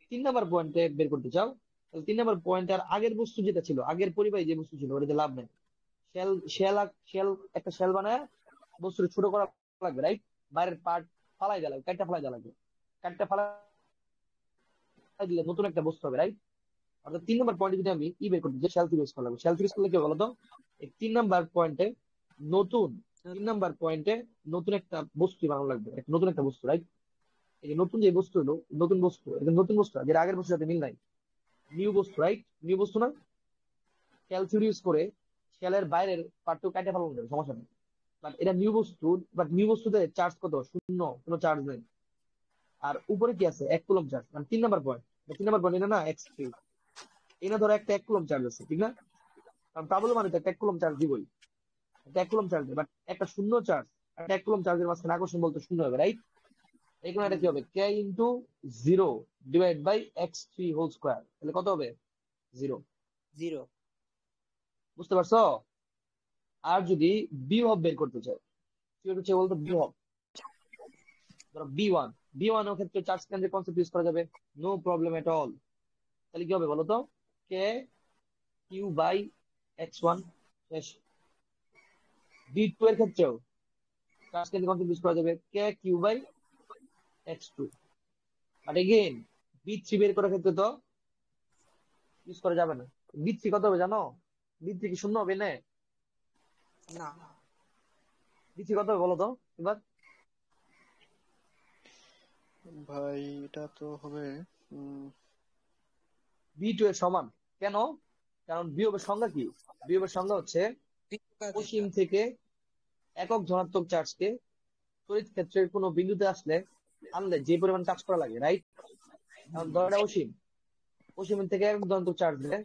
[SPEAKER 1] 3 নাম্বার পয়েন্টে বের করতে চাও, তাহলে 3 নাম্বার পয়েন্টের আগের বস্তু যেটা ছিল, আগের পরিবাহী যে বস্তু ছিল, ওটাতে লাভ নেই। শেল শেল শেল একটা শেল বানায় বস্তুটা ছোট করা লাগবে, রাইট? বাইরের পার্ট ফালাই দেওয়া লাগবে, কাটটা ফালাই দেওয়া লাগবে। কাটটা ফালাই দিলে নতুন একটা বস্তু হবে, রাইট? অর্থাৎ 3 নম্বর পয়েন্টে যদি আমি বের করতে চাই, শেল থিওরি ইউজ করা লাগবে। শেল থিওরি ইউজ করলে কি বলতো, এই 3 নম্বর পয়েন্টে নতুন 3 নম্বর পয়েন্টে নতুন একটা বস্তু বানানো লাগবে, নতুন একটা বস্তু, রাইট? এই যে নতুন যে বস্তু হলো, নতুন বস্তু, এটা নতুন বস্তু না, যেটা আগের বস্তুর সাথে মিল নাই, নিউ বস্তু, রাইট? নিউ বস্তু না? শেল থিওরি ইউজ করে শেলের বাইরের পার্টটুকু কাটে ফেলানো যাবে, সমস্যা নেই। বাট এটা নিউ বস্তু, বাট নিউ বস্তুতে চার্জ কত? শূন্য, কোনো চার্জ নেই। আর উপরে কি আছে? 1 কুলম্ব চার্জ, মানে 3 নম্বর পয়েন্ট। 3 নম্বর পয়েন্ট এটা না, x3, এনে ধরো একটা 1 কুলম্ব চার্জ আছে, ঠিক না? কারণ প্রাবল্য মানে তো একটা 1 কুলম্ব চার্জ দিবই, একটা 1 কুলম্ব চার্জ দেয়, বাট একটা শূন্য চার্জ, একটা 1 কুলম্ব চার্জের মাঝখানে আকর্ষণ বলতে শূন্য হবে, রাইট? এখানে এটা কি হবে? k into 0 divide by x3 whole square, তাহলে কত হবে? 0।
[SPEAKER 4] 0।
[SPEAKER 1] বুঝতে পারছো? আর যদি বিভব বের করতে চাই, কি হচ্ছে বলতো? বিভব ধরো B1, B1 এর ক্ষেত্রে চার্জ কেন্দ্রের কনসেপ্ট ইউজ করা যাবে, নো প্রবলেম এট অল। তাহলে কি হবে বলো তো? k q বাই x1 শেষ। B2 এর ক্ষেত্রেও চার্জ কেন্দ্রের কনসেপ্ট ইউজ করা যাবে, k q by x2। But again B3 বের করার ক্ষেত্রে তো ইউজ করা যাবে না। B3 কত হবে জানো? B3 কি শূন্য হবে না?
[SPEAKER 4] না,
[SPEAKER 1] B3 কত হবে বলো তো এবার?
[SPEAKER 3] ভাই এটা তো হবে
[SPEAKER 1] B2 এর সমান। কেন? কারণ বিয়োগের সংজ্ঞা কি? বিয়োগের সংজ্ঞা হচ্ছে অসীম থেকে একক ধনাত্মক চার্জকে তড়িৎ ক্ষেত্রের কোনো বিন্দুতে আনলে যে পরিমাণ কাজ করা লাগে, রাইট? এখন ধরো এটা অসীম, অসীম থেকে একক ধনাত্মক চার্জ দিলে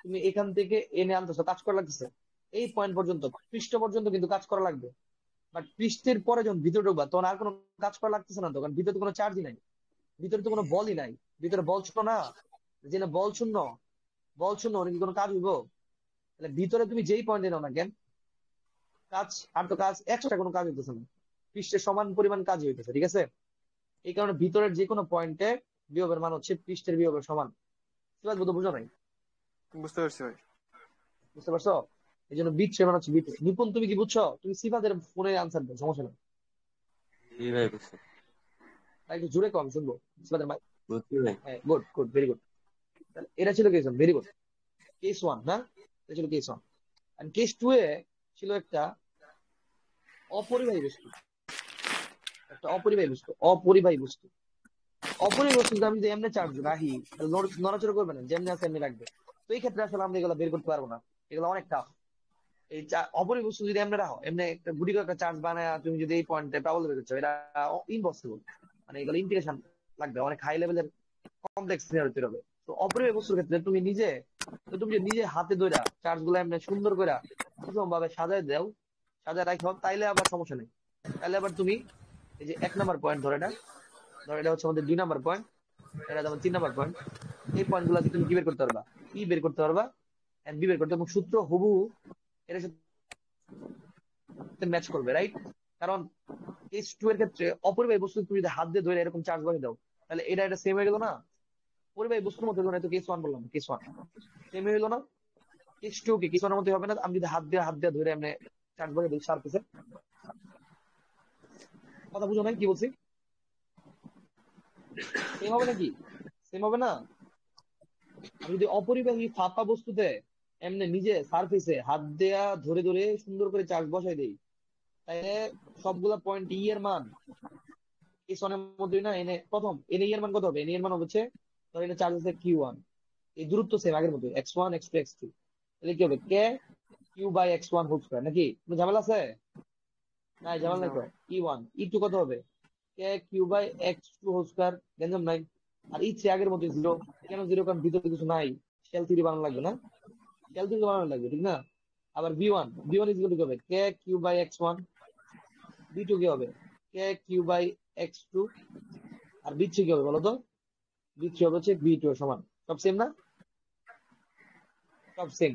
[SPEAKER 1] তুমি এখান থেকে এনে আনতেছো, কাজ করা লাগতেছে এই পয়েন্ট পর্যন্ত, পৃষ্ঠ পর্যন্ত কিন্তু কাজ করা লাগবে। বাট পৃষ্ঠের পরে যখন ভিতরে ঢুকবা তখন আর কোনো কাজ করা লাগতেছে না, তো কারণ ভিতরে তো কোনো চার্জই নাই, ভিতরে তো কোনো বলই নাই, ভিতরে বল শূন্য না, যে না বল শূন্য, বল শূন্য নাকি কোনো কাজ হইব? তাহলে ভিতরে তুমি যেই পয়েন্টে নাও না কেন, কাজ আর তো কাজ এক্সট্রা কোনো কাজ হইতেছে না, পৃষ্ঠের সমান পরিমাণ কাজ হইতেছে, ঠিক আছে? এই কারণে ভিতরের যে কোনো পয়েন্টে বিভবের মান হচ্ছে পৃষ্ঠের বিভবের সমান। কি বলতো, বুঝো নাই?
[SPEAKER 3] বুঝতে পারছি ভাই।
[SPEAKER 1] বুঝতে পারছো? এই জন্য বিট মান হচ্ছে বিট। নিপুণ তুমি কি বুঝছো? তুমি সিফাতের ফোনে আনসার দাও, সমস্যা নেই।
[SPEAKER 2] জি ভাই বুঝছি।
[SPEAKER 1] একটু জোরে কম শুনবো সিফাতের মাইক।
[SPEAKER 2] বুঝছি ভাই।
[SPEAKER 1] হ্যাঁ, গুড গুড, ভেরি গুড। এটা ছিল কেস 1, ভেরি গুড। কেস 1 না, এটা ছিল কেস 1। আর কেস 2 এ ছিল একটা অপরিবাহী বস্তু, একটা অপরিবাহী বস্তু, অপরিবাহী বস্তু। অপরিবাহী বস্তু যদি আমি যদি এমনি চার্জ রাখি, তাহলে নড়াচড়া করবে না, যেমনি আছে এমনি রাখবে। তো এই ক্ষেত্রে আসলে আমরা এগুলো বের করতে পারবো না, এগুলো অনেক টাফ। এই অপরিবাহী বস্তু যদি এমনি রাখো, এমনি একটা গুটি করে একটা চার্জ বানায় তুমি যদি এই পয়েন্টে প্রাবল্য বের করছো, এটা ইম্পসিবল। মানে এগুলো ইন্টিগ্রেশন লাগবে, অনেক হাই লেভেলের কমপ্লেক্স সিনারিও তৈরি হবে। তো অপরিবাহী বস্তুর ক্ষেত্রে তুমি যদি নিজে হাতে ধরে চার্জ গুলো এমনি সুন্দর করে সুষম ভাবে সাজায় দাও, সাজায় রাখো, তাইলে আবার সমস্যা নেই। তাইলে আবার তুমি এই যে 1 নাম্বার পয়েন্ট ধরো এটা হচ্ছে আমাদের 2 নাম্বার পয়েন্ট, এটা যেমন 3 নাম্বার পয়েন্ট, এই পয়েন্ট গুলাতে তুমি কি বের করতে পারবা? বের করতে পারবা, এন্ড বি বের করতে, এবং সূত্র হুবহু এর সাথে ম্যাচ করবে, রাইট? কারণ কেস 2 এর ক্ষেত্রে অপরিবাহী বস্তু তুমি যদি হাত দিয়ে ধরে এরকম চার্জ বসিয়ে দাও, তাহলে এটা সেম হয়ে গেল না? পরিবাহী বস্তুর মধ্যে হলো না, তো কেস 1 বললাম, কেস 1 সেম হয়ে গেল না? কেস 2 কি কেস 1 এর মধ্যে হবে না? আমি যদি হাত দিয়ে ধরে এমনি চার্জ বসিয়ে দিই সারফেসে, কথা বুঝো নাই কি বলছি? সেম হবে নাকি? সেম হবে না? আমি যদি অপরিবাহী ফাঁপা বস্তুতে এমনি নিজে সারফেসে হাত দেয়া ধরে ধরে সুন্দর করে চার্জ বসাই দেই, তাহলে সবগুলা পয়েন্ট ই এর মান কেস 1 এর মধ্যে না, এনে ই এর মান কত হবে? এন এর মান হচ্ছে, ধর এটা চার্জ আছে Q1, এই দূরত্ব সেম আগের মতো x1 x2 x3, তাহলে কি হবে? k q by x1 whole square. নাকি কোনো ঝামেলা আছে? নাই, ঝামেলা নাই তো। E1 E2 কত হবে? k q by x2 whole square, গেঞ্জাম নাই। আর E3 আগের মতো 0। কেন 0? কারণ ভিতরে কিছু নাই, শেল থিওরি বানানো লাগবে না, শেল থিওরি বানানো লাগবে, ঠিক না? আবার B1 ইজ ইকুয়াল টু কি হবে? k q by x1। B2 কি হবে? k q by x2। R B3 কি হবে বলো তো? B3 হবে হচ্ছে B2 এর সমান। সব সেম না? সব সেম।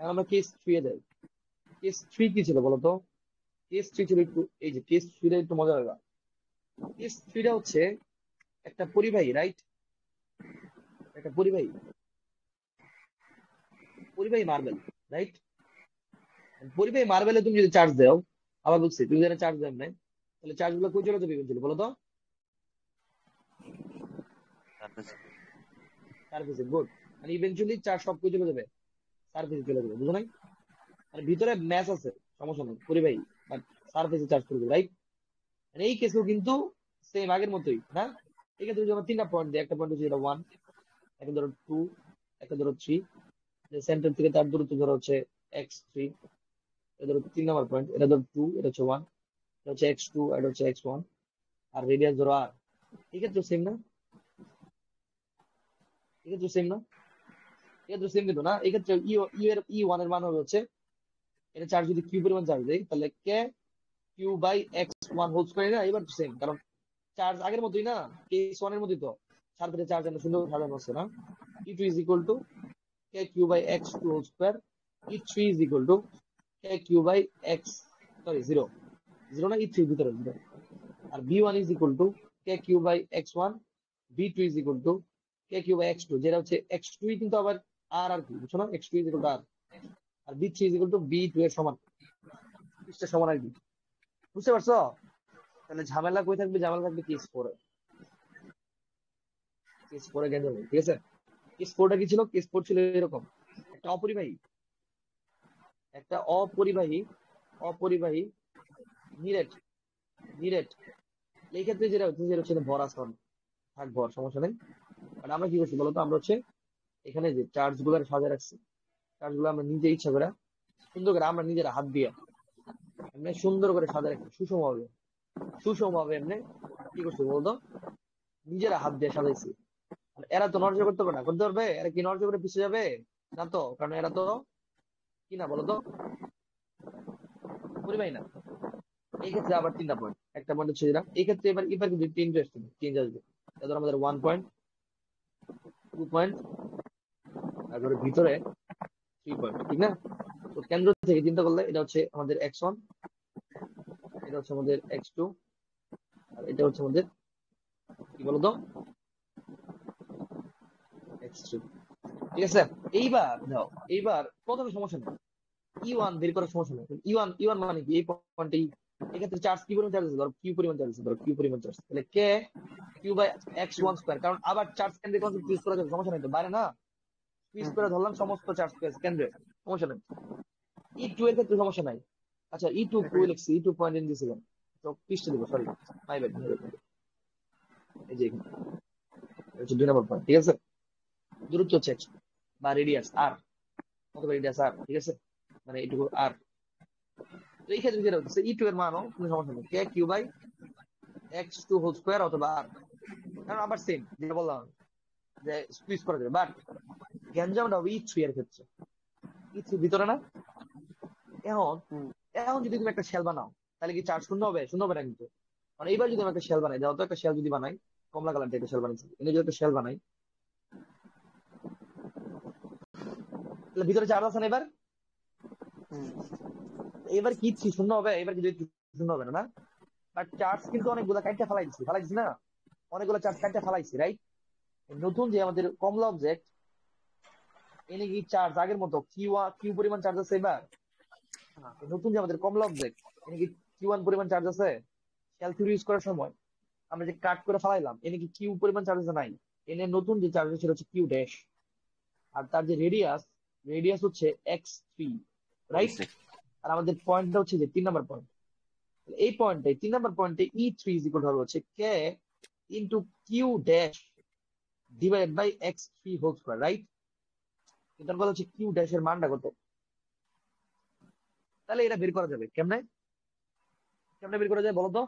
[SPEAKER 1] এখন আমরা কেস 3 এ যাই। কেস 3 কি ছিল বলতো? কেস 3 ছিল একটু, এই যে কেস 3 টা একটু মজা হবে। কেস 3 টা হচ্ছে একটা পরিবাহী, রাইট? একটা পরিবাহী মার্বেল, রাইট? পরিবাহী মার্বেলে তুমি যদি চার্জ দাও, আবার বলছি তুমি যারা চার্জ দেন নাই, তাহলে চার্জ গুলো কই চলে যাবে ইভেন্টুয়ালি বলো তো? সারফেসে, গুড। মানে ইভেন্টুয়ালি চার্জ সব কই চলে যাবে? সারফেসে চলে যাবে, বুঝো নাই? আর ভিতরে ম্যাচ আছে, সমস্যা নেই পরিবাহী, বাট সারফেসে চার্জ করবে, রাইট? মানে এই কেসেও কিন্তু সেম আগের মতোই না। এই ক্ষেত্রে যদি আমরা তিনটা পয়েন্ট দিই, একটা পয়েন্ট হচ্ছে এটা 1, একটা ধরো 2, একটা ধরো 3, সেন্টার থেকে তার দূরত্ব ধরো হচ্ছে x3, এটা ধরো 3 নম্বর পয়েন্ট, এটা ধরো 2, এটা হচ্ছে 1, এটা হচ্ছে x2, এটা হচ্ছে x1, আর রেডিয়াস ধরো r। এই ক্ষেত্রে সেম না? এই ক্ষেত্রে সেম না? এই ক্ষেত্রে সেম কিন্তু না। এই ক্ষেত্রে E1 এর মান হবে হচ্ছে, এটা চার্জ যদি কিউ পরিমাণ চার্জ দেয় তাহলে K Q by x1 whole square না, এবার সেম, কারণ চার্জ আগের মতোই না, কেস ওয়ান এর মতোই তো। সারফেসে চার্জ আমরা সুন্দর সাজানো আছে না। E2 is equal to k q by x2 whole square, E3 is equal to k q by x, sorry 0 0 না, E3 ভিতরে 0, আর B1 is equal to k q by x1, B2 is equal to k q by x2, যেটা হচ্ছে x2 কিন্তু আবার r আর কি, বুঝছো না? x2 is equal to r, R B3 is equal to B2 এর সমান, পৃষ্ঠের সমান আর কি। বুঝতে পারছো? তাহলে ঝামেলা কই থাকবে? ঝামেলা থাকবে কেস 4 এ। কেস 4 এ গেঞ্জাম, ঠিক আছে? কেস 4টা কি ছিল? কেস 4 ছিল এরকম, একটা অপরিবাহী, একটা অপরিবাহী অপরিবাহী নিরেট নিরেট এই ক্ষেত্রে যেটা হচ্ছে, যেটা হচ্ছে ভর আসন, থাক ভর, সমস্যা নেই। আর আমরা কি করছি বলতো? আমরা হচ্ছে এখানে যে চার্জ গুলো সাজায় রাখছি, চার্জ গুলো আমরা নিজে ইচ্ছা করে সুন্দর করে আমরা নিজের হাত দিয়ে এমনি সুন্দর করে সাজায় রাখছি, সুষম ভাবে, সুষম ভাবে এমনি কি করছি বলতো? নিজেরা হাত দিয়ে সাজাইছি। আর এরা তো নড়াচড়া করতে পারবে না, করতে পারবে? এরা কি নড়াচড়া করে পিছিয়ে যাবে? না তো, কারণ এরা তো কি না বলতো, পরিবাহী না। এই ক্ষেত্রে আবার তিনটা পয়েন্ট, একটা পয়েন্ট হচ্ছে এরা। এই ক্ষেত্রে এবার এবার কিন্তু ইন্টারেস্টিং চেঞ্জ আসবে। তাদের আমাদের 1 পয়েন্ট, 2 পয়েন্ট, আর ধরো ভিতরে 3 পয়েন্ট, ঠিক না? তো কেন্দ্র থেকে চিন্তা করলে এটা হচ্ছে আমাদের x1, এটা হচ্ছে আমাদের x2, আর এটা হচ্ছে আমাদের কি বলতো, x3, ঠিক আছে? এইবার দাও, এইবার প্রথমে সমস্যা নেই, E1 বের করার সমস্যা নেই। E1 মানে কি? এই পয়েন্টে এক্ষেত্রে চার্জ কি পরিমাণ চার্জ আছে? ধরো কিউ পরিমাণ চার্জ আছে, ধরো কিউ পরিমাণ চার্জ, তাহলে K Q by x1 square, কারণ আবার চার্জ কেন্দ্রে কনসেপ্ট ইউজ করা যাবে, সমস্যা নেই তো, বাইরে না ইউজ করে ধরলাম সমস্ত চার্জ কেন্দ্রে, সমস্যা নেই। E2 এর ক্ষেত্রে সমস্যা নাই। আচ্ছা E2 কই লিখছি? E2 পয়েন্ট ইন দিছিলাম, তো পৃষ্ঠে দিব, সরি মাই ব্যাড। এই যে এখানে এটা হচ্ছে 2 নম্বর পয়েন্ট, ঠিক আছে? দূরত্ব হচ্ছে x বা রেডিয়াস r, অথবা রেডিয়াস r, ঠিক আছে? মানে এটুকু r। তো এই ক্ষেত্রে যেটা হচ্ছে E2 এর মানও কোনো সমস্যা নেই, K Q by x2 whole square অথবা r, কারণ আবার সেম যেটা বললাম যে স্কুইজ করা যাবে। বাট গ্যাঞ্জামটা হবে E3 এর ক্ষেত্রে, E3 ভিতরে না। এখন এখন যদি তুমি একটা শেল বানাও, তাহলে কি চার্জ শূন্য হবে? শূন্য হবে না কিন্তু। মানে এইবার যদি আমি একটা শেল বানাই, দেখো তো একটা শেল যদি বানাই, কমলা কালার একটা শেল বানাইছি, এনে যদি একটা শেল বানাই, তাহলে ভিতরে চার্জ আছে না এবার? এবার কি শূন্য হবে? এবার কি শূন্য হবে না, না? বাট চার্জ কিন্তু অনেকগুলো কাটতে ফালাইছি না, অনেকগুলো চার্জ কাটতে ফালাইছি, রাইট? নতুন যে আমাদের কমলা অবজেক্ট, এনে কি চার্জ আগের মতো কিউ পরিমাণ চার্জ আছে এবার? নতুন যে আমাদের কমলা অবজেক্ট, এনে কি কিউ1 পরিমাণ চার্জ আছে? শেল থিওরি ইউজ করার সময় আমরা যে কাট করে ফালাইলাম, এনে কি কিউ পরিমাণ চার্জ আছে? নাই। এনে নতুন যে চার্জ ছিল হচ্ছে কিউ ড্যাশ, আর তার যে রেডিয়াস হচ্ছে x3, রাইট? আর আমাদের পয়েন্টটা হচ্ছে যে 3 নাম্বার পয়েন্ট। এই পয়েন্টে 3 নাম্বার পয়েন্টে E3 ইজ ইকুয়াল টু হচ্ছে k into Q dash divided by x3 whole square, right? কিন্তু কথা হচ্ছে কিউ ড্যাশ এর মানটা কত? তাহলে এটা বের করা যাবে কেমনে? কেমনে বের করা যায় বলো তো?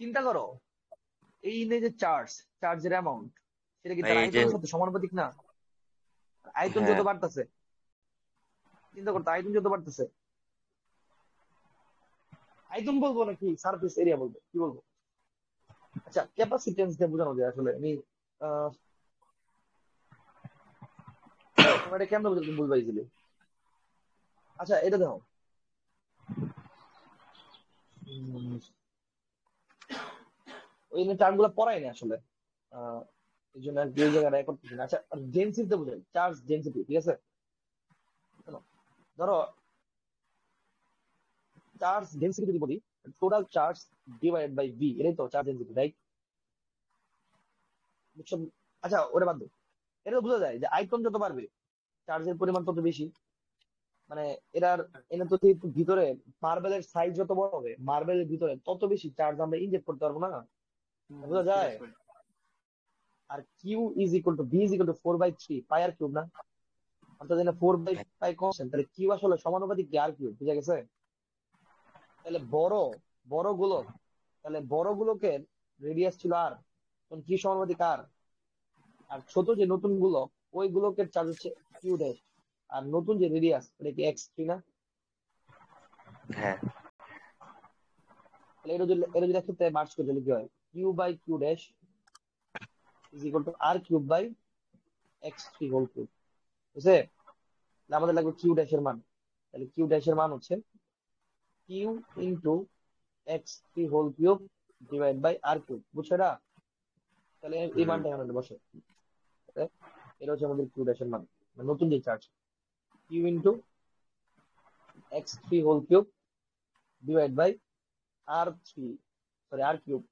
[SPEAKER 1] চিন্তা করো, এই যে চার্জের অ্যামাউন্ট, সেটা কি
[SPEAKER 2] ভাই
[SPEAKER 1] তার
[SPEAKER 2] এই যে
[SPEAKER 1] আয়তনের সাথে সমানুপাতিক না? আয়তন
[SPEAKER 2] হ্যাঁ
[SPEAKER 1] যত বাড়তেছে, চিন্তা করতে, আয়তন যত বাড়তেছে, আয়তন বলবো নাকি সারফেস এরিয়া বলবো, কি বলবো? আচ্ছা ক্যাপাসিটেন্স দিয়ে বোঝানো যায় আসলে, আমি তোমার এটা কেমন বুঝবা ইজিলি? আচ্ছা এটা দেখো, ওই টার্ম গুলো পড়াই না আসলে, এই জন্য আর কি ওই জায়গায় রেকর্ড করছি না। আচ্ছা ডেনসিটিতে বোঝাই, চার্জ ডেনসিটি, ঠিক আছে? ধরো চার্জ ডেন্সিটি যদি বলি, total charge divided by V, এটাই তো চার্জ ডেন্সিটি, রাইট? বুঝছো? আচ্ছা ওটা বাদ দাও, এটা তো বোঝা যায় যে আয়তন যত বাড়বে চার্জের পরিমাণ তত বেশি। মানে এটার এটা তো যেহেতু ভিতরে মার্বেলের সাইজ যত বড় হবে, মার্বেলের ভিতরে তত বেশি চার্জ আমরা ইনজেক্ট করতে পারবো না, বোঝা
[SPEAKER 3] ঠিক
[SPEAKER 1] যায়?
[SPEAKER 3] আছে ভাই।
[SPEAKER 1] আর Q is equal to V is equal to 4/3 pi R cube না? অর্থাৎ এখানে 4/পাই কনস্ট্যান্ট, তাহলে কিউ আসলে সমানুপাতিক কি আর কিউব, বুঝা গেছে? তাহলে বড় গোলক, তাহলে বড় গোলকের রেডিয়াস ছিল আর, তখন কি সমানুপাতিক আর। আর ছোট যে নতুন গোলক, ওই গোলকের চার্জ হচ্ছে কিউ ড্যাশ, আর নতুন যে রেডিয়াস এটা কি x3 না?
[SPEAKER 2] হ্যাঁ
[SPEAKER 1] তাহলে এটা যদি একসাথে মার্চ করে দিলে কি হয়, Q by Q dash is equal to R cube by x3 whole cube, বুঝছে? তাহলে আমাদের লাগবে কিউ ড্যাশের মান। তাহলে কিউ ড্যাশের মান হচ্ছে Q into x3 whole cube divide by R cube, বুঝছো এটা? তাহলে এই মানটা এখানে বসে, এটা হচ্ছে আমাদের কিউ ড্যাশের মান, মানে নতুন যে charge, Q into x3 whole cube divide by r3, sorry R cube,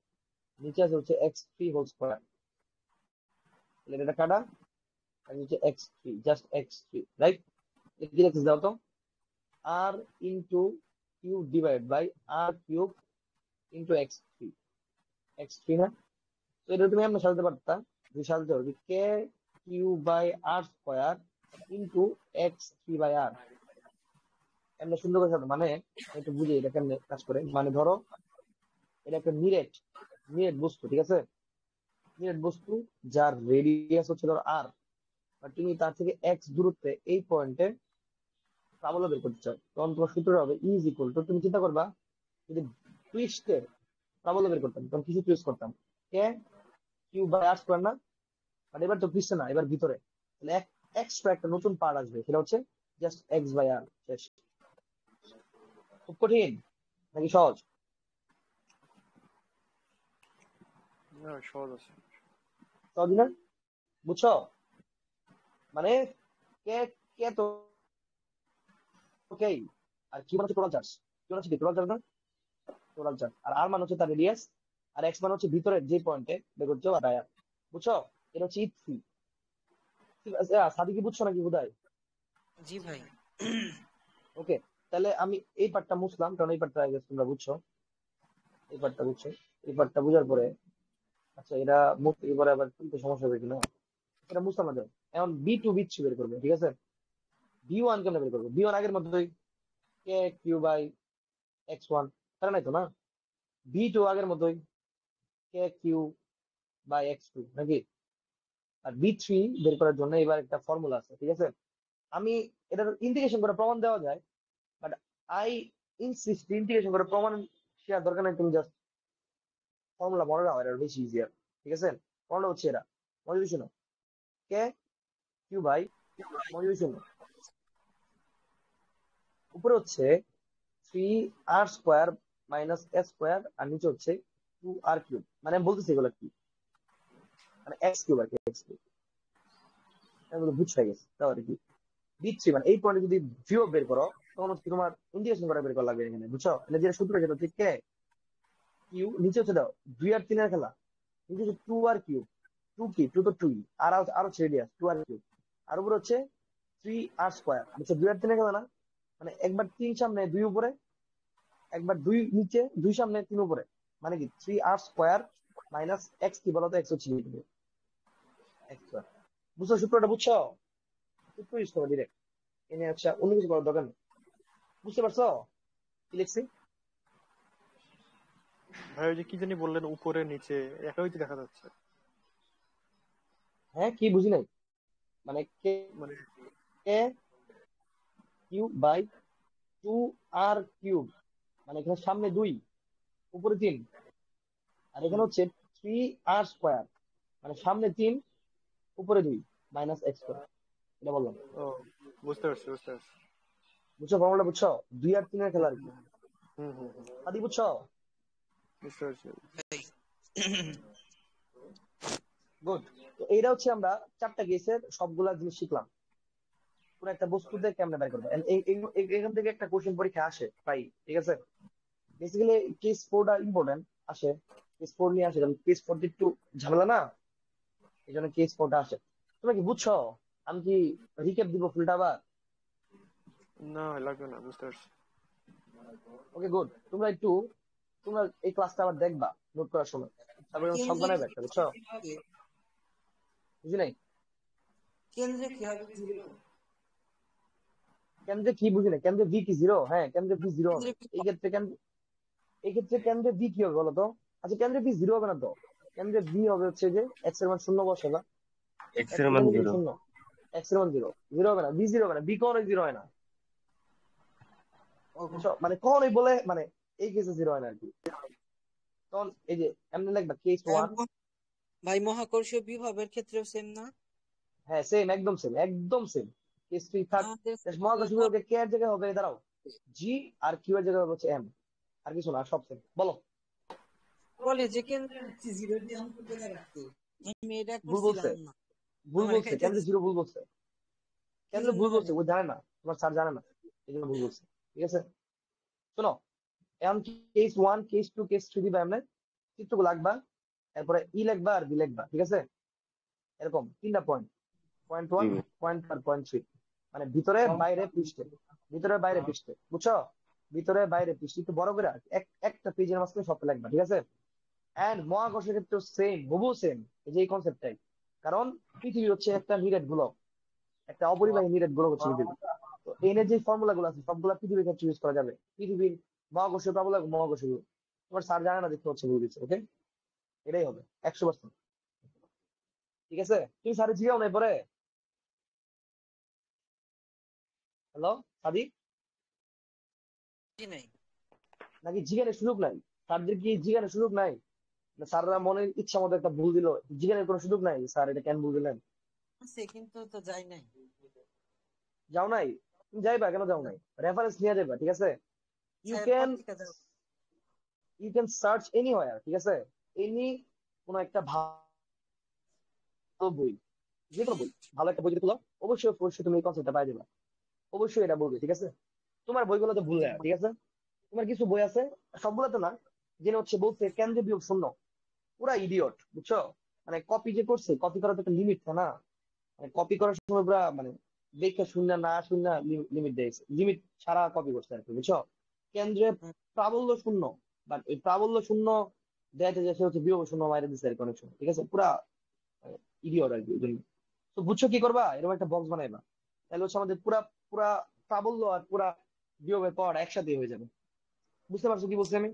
[SPEAKER 1] নিচে আছে হচ্ছে x3 হোল স্কয়ার। তাহলে এটা কাটা, আর নিচে x3, জাস্ট x3, রাইট? কি লিখতে দাও তো, r into Q divide by R cube into x3 না? তো এটা তুমি আমরা সাজাতে পারতা, তুমি সাজাতে পারবে K Q by R square into x3/r। এমনি সুন্দর করে সাজাতে, মানে একটু বুঝি এটা কেমনে কাজ করে। মানে ধরো এটা একটা নিরেট বস্তু, ঠিক আছে? নিরেট বস্তু যার রেডিয়াস হচ্ছে ধরো আর, আর তুমি তার থেকে এক্স দূরত্বে এই পয়েন্টে প্রাবল্য বের করতে চাও, তখন তোমার সূত্রটা হবে ইজ ইকুয়াল টু, তুমি চিন্তা করবা যদি টুইস্টের প্রাবল্য বের করতাম তখন কিছু টুইস্ট করতাম, কে কিউ বাই আর স্কয়ার না? বাট এবার তো পৃষ্ঠে না, এবার ভিতরে, তাহলে এক্সট্রা একটা নতুন পার্ট আসবে, সেটা হচ্ছে জাস্ট x/r। শেষ। খুব কঠিন নাকি সহজ?
[SPEAKER 3] না, সহজ আছে।
[SPEAKER 1] সহজ না? বুঝছো? মানে কে কে তো ওকে, আর কি মানে হচ্ছে টোটাল চার্জ, কি মানে হচ্ছে টোটাল চার্জ না? Total charge. আর আর মানে হচ্ছে তার রেডিয়াস, আর এক্স মানে হচ্ছে ভিতরের যে পয়েন্টে বের করছো আর ডায়া, বুঝছো? এটা হচ্ছে ইথি। সাদিকি বুঝছো নাকি বোধহয়?
[SPEAKER 4] জি ভাই।
[SPEAKER 1] ওকে, তাহলে আমি এই পার্টটা মুছলাম, কারণ এই পার্টটা তোমরা বুঝছো, এই পার্টটা বুঝছো। এই পার্টটা বুঝার পরে, আচ্ছা এটা মুছতে পরে আবার কিন্তু সমস্যা হবে কিনা, এটা মুছলাম না। যাও, এখন বি2 বি3 বের করবে, ঠিক আছে? বি1 কেমনে বের করবো? বি1 আগের মতোই, কে কিউ বাই x1, তাই নাই তো না? বি2 আগের মতোই, কে কিউ বাই x2, নাকি? আর বি3 বের করার জন্য এবার একটা ফর্মুলা আছে, ঠিক আছে? আমি এটার ইন্টিগ্রেশন করে প্রমাণ দেওয়া যায়, বাট আই ইনসিস্ট ইন্টিগ্রেশন করে প্রমাণ শেয়ার দরকার নেই, তুমি জাস্ট ফর্মুলা মনে রাখো, এটা বেশি ইজিয়ার, ঠিক আছে? ফর্মুলা হচ্ছে এটা, মনে শোনো, কে কিউ বাই, মনে শোনো, উপরে হচ্ছে 3r² মাইনাস s স্কোয়ার, আর নিচে হচ্ছে 2r কিউব। মানে আমি বলতেছি এগুলো কি, মানে এক্স কিউব আর কি, এক্স কিউব, এগুলো বুঝতে গেছে তাও আর কি। বি3 মানে এই পয়েন্টে যদি ভিউ বের করো, তখন হচ্ছে তোমার ইন্টিগ্রেশন করে বের করা লাগবে এখানে, বুঝছো? এটা যেটা সূত্র সেটা হচ্ছে কে কিউ, নিচে হচ্ছে দাও 2 আর 3 এর খেলা, নিচে হচ্ছে 2r কিউব, টু কি টু তো টুই, আর হচ্ছে রেডিয়াস 2r কিউব, আর উপর হচ্ছে 3r², বুঝছো? 2 আর 3 এর খেলা না? মানে একবার 3 সামনে 2 উপরে, একবার 2 নিচে 2 সামনে 3 উপরে, মানে কি 3r² মাইনাস এক্স, কি বলতো, এক্স হচ্ছে x²। বুঝছো সূত্রটা? বুঝছো? সূত্র ইউজ করো ডিরেক্ট, এনে আচ্ছা অন্য কিছু করার দরকার নেই। বুঝতে পারছো কি লিখছি?
[SPEAKER 3] ভাই ওই যে কি জানি বললেন, উপরে নিচে একই তো দেখা যাচ্ছে।
[SPEAKER 1] হ্যাঁ, কি বুঝি নাই? মানে কে
[SPEAKER 3] মানে
[SPEAKER 1] কে কিউ বাই 2r কিউব, মানে এখানে সামনে 2, উপরে 3, আর এখানে হচ্ছে 3r², মানে সামনে 3, উপরে 2, মাইনাস x², এটা বললাম।
[SPEAKER 3] ও, বুঝতে পারছি বুঝতে পারছি।
[SPEAKER 1] বুঝছো ফর্মুলা? বুঝছো? 2 আর 3 এর খেলা আর কি।
[SPEAKER 3] হুম হুম হুম,
[SPEAKER 1] আদি বুঝছো?
[SPEAKER 3] বুঝতে পারছি।
[SPEAKER 1] গুড। তো এইটা হচ্ছে আমরা 4টা কেসের সবগুলা জিনিস শিখলাম। পুরো একটা বস্তুতে কেমনে বের করবে এখান থেকে একটা কোশ্চেন পরীক্ষা আসে প্রায়, ঠিক আছে? বেসিক্যালি কেস ফোরটা ইম্পর্টেন্ট আসে, কেস ফোর নিয়ে আসে, কারণ কেস ফোরটা একটু ঝামেলা না, এই জন্য কেস ফোরটা আসে। তোমরা কি বুঝছো? আমি কি রিক্যাপ দিব ফুলটা আবার?
[SPEAKER 3] না ভাই লাগবে না, বুঝতে পারছি।
[SPEAKER 1] Okay good. তোমরা এই ক্লাসটা আবার দেখবা নোট করার সময়, তারপরে সব
[SPEAKER 4] কেন্দ্রে
[SPEAKER 1] বানাবে একটা, বুঝছো?
[SPEAKER 4] কি হবে?
[SPEAKER 1] বুঝি নাই?
[SPEAKER 4] কেন্দ্রে কি হবে? জিরো।
[SPEAKER 1] কেন্দ্রে কি বুঝি নাই? কেন্দ্রে ভি কি জিরো? হ্যাঁ, কেন্দ্রে ভি জিরো হবে।
[SPEAKER 4] কেন্দ্রে কি
[SPEAKER 1] এই
[SPEAKER 4] হবে?
[SPEAKER 1] ক্ষেত্রে কেন্দ্রে ভি কি হবে বলো তো? আচ্ছা, কেন্দ্রে ভি জিরো হবে না তো? কেন্দ্রে ভি হবে হচ্ছে যে এক্স এর মান শূন্য বসাবা,
[SPEAKER 2] এক্স
[SPEAKER 1] এক্স
[SPEAKER 2] এর মান
[SPEAKER 1] এর মান
[SPEAKER 2] 0।
[SPEAKER 1] শূন্য, এক্স এর মান জিরো, জিরো হবে না, বি জিরো হবে না, বি কখনোই জিরো হয় না,
[SPEAKER 4] ওকে।
[SPEAKER 1] বুঝছো? মানে কখনোই বলে মানে এই কেসে জিরো হয় না আর কি। তখন এই যে এমনি লিখবা কেস ওয়ান।
[SPEAKER 4] ভাই মহাকর্ষীয় বিভবের ক্ষেত্রেও সেম না?
[SPEAKER 1] হ্যাঁ সেম, একদম সেম, একদম সেম। কেস থ্রি থাক,
[SPEAKER 4] আমাদের
[SPEAKER 1] মহাকর্ষ বিভবের কে এর জায়গায় হবে, দাঁড়াও, জি, আর কিউ এর জায়গায় হবে হচ্ছে এম, আর কিছু না, আর সব সেম। বলো।
[SPEAKER 4] বলে যে কেন্দ্রে জিরো দিয়ে অঙ্ক করে রাখতে, আমি এটা
[SPEAKER 1] ভুল বলছে,
[SPEAKER 4] করছিলাম না,
[SPEAKER 1] ভুল
[SPEAKER 4] আমার
[SPEAKER 1] বলছে,
[SPEAKER 4] খাইতে
[SPEAKER 1] কেন্দ্রে জিরো ভুল বলছে,
[SPEAKER 4] কি
[SPEAKER 1] কেন্দ্রে
[SPEAKER 4] জন্য
[SPEAKER 1] ভুল বলছে,
[SPEAKER 4] জানেন?
[SPEAKER 1] ও জানে না, তোমার স্যার জানে না, এই জন্য ভুল বলছে, ঠিক আছে? শোনো, এখন case one, case two, case three দিবা এমনি, চিত্রগুলো লাগবা, এরপরে ই লিখবা আর বি লিখবা, ঠিক আছে? এরকম তিনটা পয়েন্ট, পয়েন্ট ওয়ান, পয়েন্ট আর পয়েন্ট থ্রি, মানে ভিতরে বাইরে পৃষ্ঠে, ভিতরে বাইরে পৃষ্ঠে, বুঝছো? ভিতরে বাইরে পৃষ্ঠে একটু বড় করে একটা পেজের মাঝখানে সব লিখবা, ঠিক আছে? এন্ড মহাকর্ষের ক্ষেত্রে সেম, হুবহু সেম, এই যে এই কনসেপ্টটাই। কারণ পৃথিবী হচ্ছে একটা নিরেট গোলক, একটা অপরিবাহী নিরেট গোলক হচ্ছে পৃথিবী। তো এনে যে ফর্মুলা গুলো আছে সবগুলা পৃথিবীর ক্ষেত্রে ইউজ করা যাবে, পৃথিবীর মহাকর্ষীয় প্রবল মহাকর্ষীয়। তোমার স্যার জানে না, দেখতে হচ্ছে ভুল দিচ্ছে, ওকে? এটাই হবে 100%, ঠিক আছে? তুমি স্যারের জিগাও নাই পরে? হ্যালো সাদি,
[SPEAKER 4] জি নাই।
[SPEAKER 1] নাকি জিজ্ঞানের সুযোগ নাই? স্যারদের কি জিজ্ঞানের সুযোগ নাই? না স্যাররা মনের ইচ্ছা মতো একটা ভুল দিল, জিজ্ঞানের কোনো সুযোগ নাই স্যার এটা কেন ভুল দিলেন?
[SPEAKER 4] সে কিন্তু তো যাই নাই।
[SPEAKER 1] যাও নাই? তুমি যাইবা, কেন যাও নাই? রেফারেন্স নিয়ে যাইবা, ঠিক আছে? ইউ
[SPEAKER 4] স্যার
[SPEAKER 1] ক্যান
[SPEAKER 4] পত্রিকা যাও।
[SPEAKER 1] ইউ ক্যান সার্চ এনিওয়্যার, ঠিক আছে? এনি কোন একটা ভালো বই, যে কোনো বই, ভালো একটা বই যদি খুলো, অবশ্যই অবশ্যই তুমি এই কনসেপ্টটা পাই যাবে, অবশ্যই এটা বলবে, ঠিক আছে? তোমার বইগুলো তো ভুল না, ঠিক আছে? তোমার কিছু বই আছে, সবগুলো তো না, যেটা হচ্ছে বলছে কেন্দ্রে বিয়োগ শূন্য, পুরা ইডিয়ট, বুঝছো? মানে কপি যে করছে, কপি করার তো একটা লিমিট না, মানে কপি করার সময় পুরা মানে দেখে শূন্য না শূন্য লিমিট দিয়েছে, লিমিট ছাড়া কপি করছে আর কি, বুঝছো? কেন্দ্রে প্রাবল্য শূন্য, বাট ওই প্রাবল্য শূন্য দেখাতে যে সে হচ্ছে বিয়োগ শূন্য মাইরে দিচ্ছে আর কি অনেক সময়, ঠিক আছে? পুরা ইডিয়ট আর কি ওই জন্য। তো বুঝছো কি করবা? এরকম একটা বক্স বানাইবা, তাহলে হচ্ছে আমাদের পুরা পুরা প্রাবল্য আর পুরা বিয়োগের পাওয়ার একসাথে হয়ে যাবে। বুঝতে পারছো কি বলছি আমি?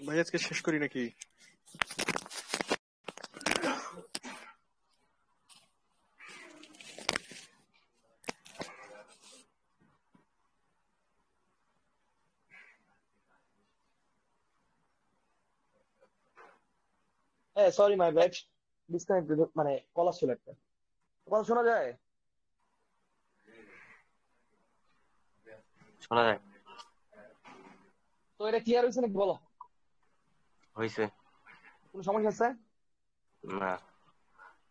[SPEAKER 3] ভাই আজকে শেষ করি নাকি?
[SPEAKER 1] হ্যাঁ সরি মাই ব্যাড, ডিসকানেক্ট, মানে কল আসছিল একটা। কথা শোনা যায়?
[SPEAKER 2] শোনা যায়?
[SPEAKER 1] তো এটা ক্লিয়ার হয়েছে নাকি বলো?
[SPEAKER 2] হয়েছে?
[SPEAKER 1] কোনো সমস্যা আছে?
[SPEAKER 2] না।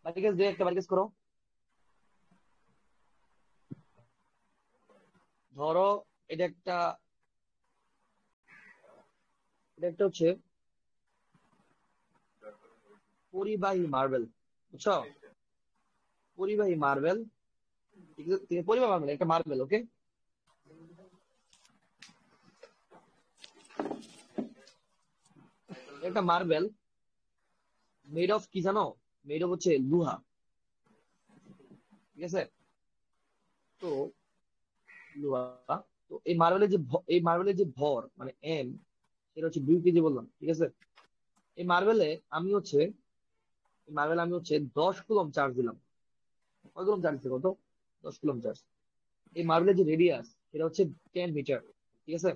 [SPEAKER 1] বাড়ি দিয়ে একটা বাড়ি করো। ধরো এটা একটা, এটা একটা হচ্ছে পরিবাহী মার্বেল, বুঝছো? পরিবাহী মার্বেল, পরিবাহী মার্বেল একটা মার্বেল, ওকে? একটা মার্বেল মেড অফ কি জানো? মেড অফ হচ্ছে লোহা, ঠিক আছে? তো লোহা, তো এই মার্বেলের যে ভর মানে এম, সেটা হচ্ছে 2 কেজি বললাম, ঠিক আছে? এই মার্বেলে আমি হচ্ছে এই মার্বেলে আমি হচ্ছে 10 কুলম চার্জ দিলাম। কয় কুলম চার্জ দিচ্ছে কত? 10 কুলম চার্জ। এই মার্বেলের যে রেডিয়াস সেটা হচ্ছে 10 মিটার, ঠিক আছে?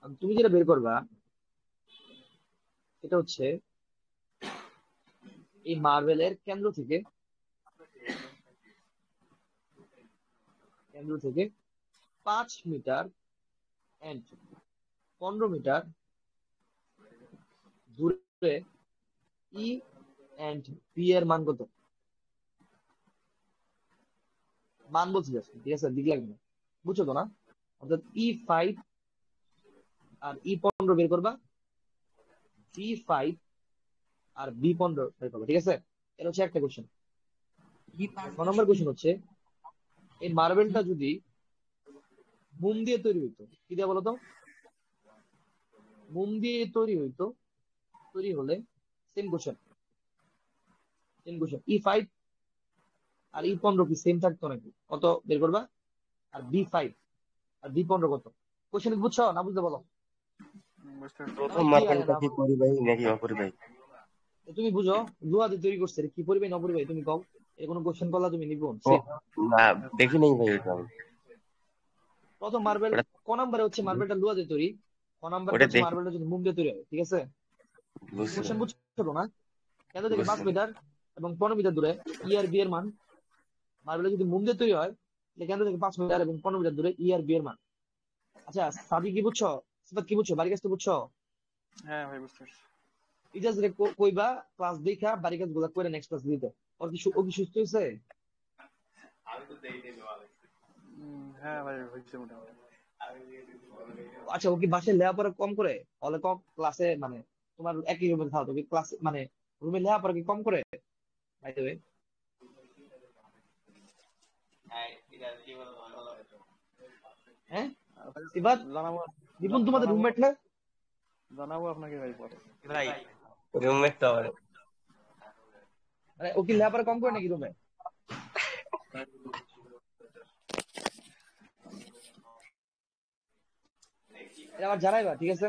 [SPEAKER 1] আর তুমি যেটা বের করবা সেটা হচ্ছে এই মার্বেলের কেন্দ্র থেকে 5 মিটার এন্ড 15 মিটার দূরে ই এন্ড বি এর মান কত? মান বলছি just, ঠিক আছে, দিক লাগবে না, বুঝছো তো না? অর্থাৎ E5 আর E15 বের করবা, B5 আর B15 বের করবা, ঠিক আছে? এটা হচ্ছে একটা কোশ্চেন। 6 নম্বর কোশ্চেন হচ্ছে, এই মার্বেলটা যদি মোম দিয়ে তৈরি হইতো, কি দিয়ে বলো তো? মোম দিয়ে তৈরি হইতো, তৈরি হলে সেম কোশ্চেন, E5 আর E15 কি সেম থাকতো নাকি? কত বের করবা? আর B5 আর B15 কত? কোশ্চেন বুঝছো না বুঝতে বলো?
[SPEAKER 3] বুঝতে পারছি।
[SPEAKER 2] প্রথম
[SPEAKER 1] কি আরে
[SPEAKER 2] মার্বেলটা
[SPEAKER 1] না,
[SPEAKER 2] কি পরিবাহী নাকি অপরিবাহী?
[SPEAKER 1] তুমি বুঝো, লোহা দিয়ে তৈরি করছে, কি পরিবাহী না অপরিবাহী তুমি কও? এর কোনো কোশ্চেন করলা তুমি নিবো
[SPEAKER 2] ও
[SPEAKER 1] সেম।
[SPEAKER 2] না, দেখি নাই ভাই ওটা আমি।
[SPEAKER 1] প্রথম মার্বেল
[SPEAKER 2] ওটা
[SPEAKER 1] ক নাম্বারে হচ্ছে মার্বেলটা লোহা দিয়ে তৈরি, ক নাম্বারটা
[SPEAKER 2] ওটা
[SPEAKER 1] হচ্ছে
[SPEAKER 2] দেখি,
[SPEAKER 1] মার্বেলটা যদি মোম দিয়ে তৈরি হয়, ঠিক আছে? কোশ্চেন
[SPEAKER 2] বুঝছিলাম
[SPEAKER 1] বুঝছো তো না? কেন থেকে 5
[SPEAKER 2] বুঝছি।
[SPEAKER 1] মিটার এবং 15 মিটার দূরে ই আর বি এর মান, মার্বেলটা যদি মোম দিয়ে তৈরি হয় তাহলে কেন্দ্র থেকে 5 মিটার এবং 15 মিটার দূরে ই আর বি এর মান। আচ্ছা সাবি কি বুঝছো? সিফাত কি বুঝছো? বাড়ি কাজ তো বুঝছো?
[SPEAKER 3] হ্যাঁ ভাই বুঝতে পারছি।
[SPEAKER 1] ইজাজ রে কইবা ক্লাস দেখা বাড়ি কাজ গুলা করে নেক্সট ক্লাস দিতে। ও কি সুস্থ হয়েছে?
[SPEAKER 3] হ্যাঁ ভাই হয়েছে মোটামুটি।
[SPEAKER 1] আচ্ছা ও কি বাসায় লেখাপড়া কম করে? হলে কম ক্লাসে মানে তোমার একই রুমে থাকো, তুমি ক্লাস মানে রুমে লেখাপড়া কি কম করে? বাই দ্য ওয়ে, হ্যাঁ
[SPEAKER 3] ভাই
[SPEAKER 1] সিফাত,
[SPEAKER 3] জানাবো,
[SPEAKER 1] রিপন তোমাদের
[SPEAKER 3] জানাবো,
[SPEAKER 1] রুমমেট না?
[SPEAKER 3] জানাবো আপনাকে ভাই পরে।
[SPEAKER 2] ভাই রুমমেট তো আমার।
[SPEAKER 1] মানে ও কি লেখাপড়া কম করে নাকি রুমে? এটা আবার জানাইবা, ঠিক আছে?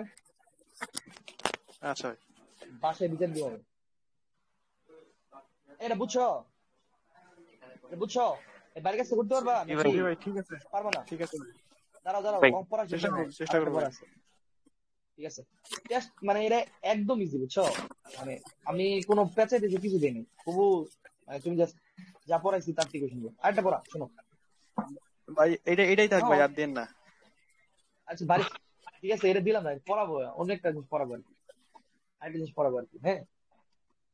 [SPEAKER 3] আচ্ছা ভাই।
[SPEAKER 1] বাসায় বিচার দিও হবে। এটা বুঝছো? এটা বুঝছো? এই বাড়ির কাছে করতে পারবা
[SPEAKER 2] কি ভাই?
[SPEAKER 1] নাকি
[SPEAKER 3] জি ভাই ঠিক আছে,
[SPEAKER 1] পারবা না?
[SPEAKER 3] ঠিক আছে ভাই।
[SPEAKER 1] দাঁড়াও দাঁড়াও,
[SPEAKER 2] ভাই
[SPEAKER 1] পড়া শেষ
[SPEAKER 3] চেষ্টা
[SPEAKER 1] হয়
[SPEAKER 3] করবো,
[SPEAKER 1] নাই,
[SPEAKER 3] চেষ্টা
[SPEAKER 1] আরেকটা
[SPEAKER 3] করবো
[SPEAKER 1] পড়া
[SPEAKER 3] ভাই।
[SPEAKER 1] আছে, ঠিক আছে? টেস্ট মানে এটা একদম ইজি, বুঝছো? মানে আমি কোনো প্যাচে টেচে কিছু দিইনি, তবু মানে তুমি জাস্ট যা পড়াইছি তার থেকে শুনবো। আরেকটা পড়া শোনো
[SPEAKER 3] ভাই এটাই থাক ভাই,
[SPEAKER 1] এখন।
[SPEAKER 3] আর দেন না।
[SPEAKER 1] আচ্ছা বাড়ি, ঠিক আছে এটা দিলাম না, পড়াবো অন্য একটা জিনিস পড়াবো আর কি, আরেকটা জিনিস পড়াবো আর কি, হ্যাঁ?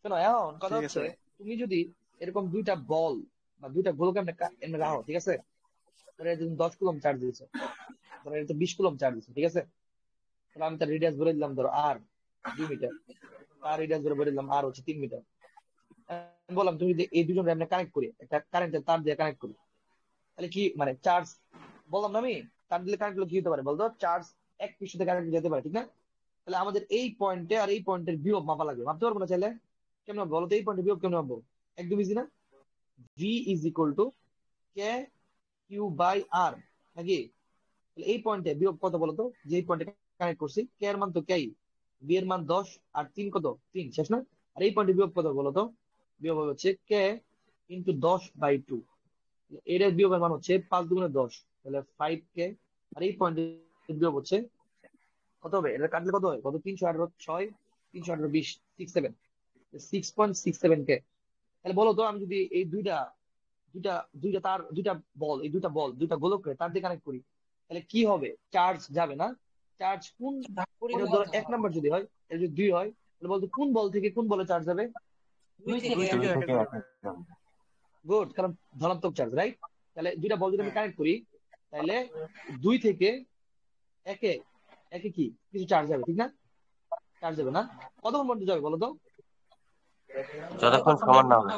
[SPEAKER 1] শোনো এখন কথা
[SPEAKER 3] ঠিক আছে
[SPEAKER 1] হচ্ছে,
[SPEAKER 3] ভাই।
[SPEAKER 1] তুমি যদি এরকম দুইটা বল বা দুইটা গোলকে এমনি রাখো, ঠিক আছে? ধরো তুমি 10 কুলম চার্জ দিয়েছো, ধরো এটা 20 কুলম চার্জ দিয়েছো, ঠিক আছে? তাহলে আমি তার রেডিয়াস বলে দিলাম ধরো আর 2 মিটার, তার রেডিয়াস ধরে বলে দিলাম আর হচ্ছে 3 মিটার। আমি বললাম তুমি যদি এই দুজন আমরা কানেক্ট করি, একটা কারেন্টের তার দিয়ে কানেক্ট করি, তাহলে কি মানে চার্জ, বললাম না আমি, তার দিলে কানেক্ট করলে কি হতে পারে বলতো? চার্জ এক পৃষ্ঠ থেকে কানেক্ট যেতে পারে, ঠিক না? তাহলে আমাদের এই পয়েন্টে আর এই পয়েন্টের বিয়োগ মাপা লাগবে, মাপতে পারবো না চাইলে? কেমন বলো তো, এই পয়েন্টের বিয়োগ কেমন মাপবো? একদম ইজি না? V is equal to K Q by R, নাকি? তাহলে এই পয়েন্টে বিয়োগ কত বলতো? যে এই পয়েন্টে কানেক্ট করছি, কে এর মান তো কে, বি এর মান 10 আর 3 কত? 3, শেষ না? আর এই পয়েন্টে বিয়োগ কত বলতো? বিয়োগ হবে হচ্ছে কে ইন্টু 10/2, এর বিয়োগের মান হচ্ছে 5 দুগুণে 10, তাহলে 5K। আর এই পয়েন্টের বিয়োগ হচ্ছে কত হবে? এটা কাটলে কত হয়? কত? 318 6, 318 20, 67, 6.67K। তাহলে বলো তো, আমি যদি এই দুইটা দুইটা দুইটা তার দুইটা বল, এই দুইটা বল দুইটা গোলককে তার দিয়ে কানেক্ট করি, তাহলে কি হবে? চার্জ যাবে না? চার্জ কোন, এটা ধরো 1 নাম্বার যদি হয়, এটা যদি 2 হয়, তাহলে বলতো কোন বল থেকে কোন বলে চার্জ যাবে?
[SPEAKER 3] 2
[SPEAKER 2] দুই
[SPEAKER 3] থেকে 1
[SPEAKER 2] থেকে
[SPEAKER 3] যাবে।
[SPEAKER 2] এক একদম।
[SPEAKER 1] গুড, কারণ ধনাত্মক চার্জ, রাইট? তাহলে দুইটা বল যদি আমি
[SPEAKER 3] হ্যাঁ
[SPEAKER 1] কানেক্ট করি, তাহলে 2 থেকে একে একে কি কিছু চার্জ যাবে, ঠিক না? চার্জ যাবে না? কতক্ষণ পর্যন্ত যাবে বলো তো?
[SPEAKER 2] যতক্ষণ সমান না হবে।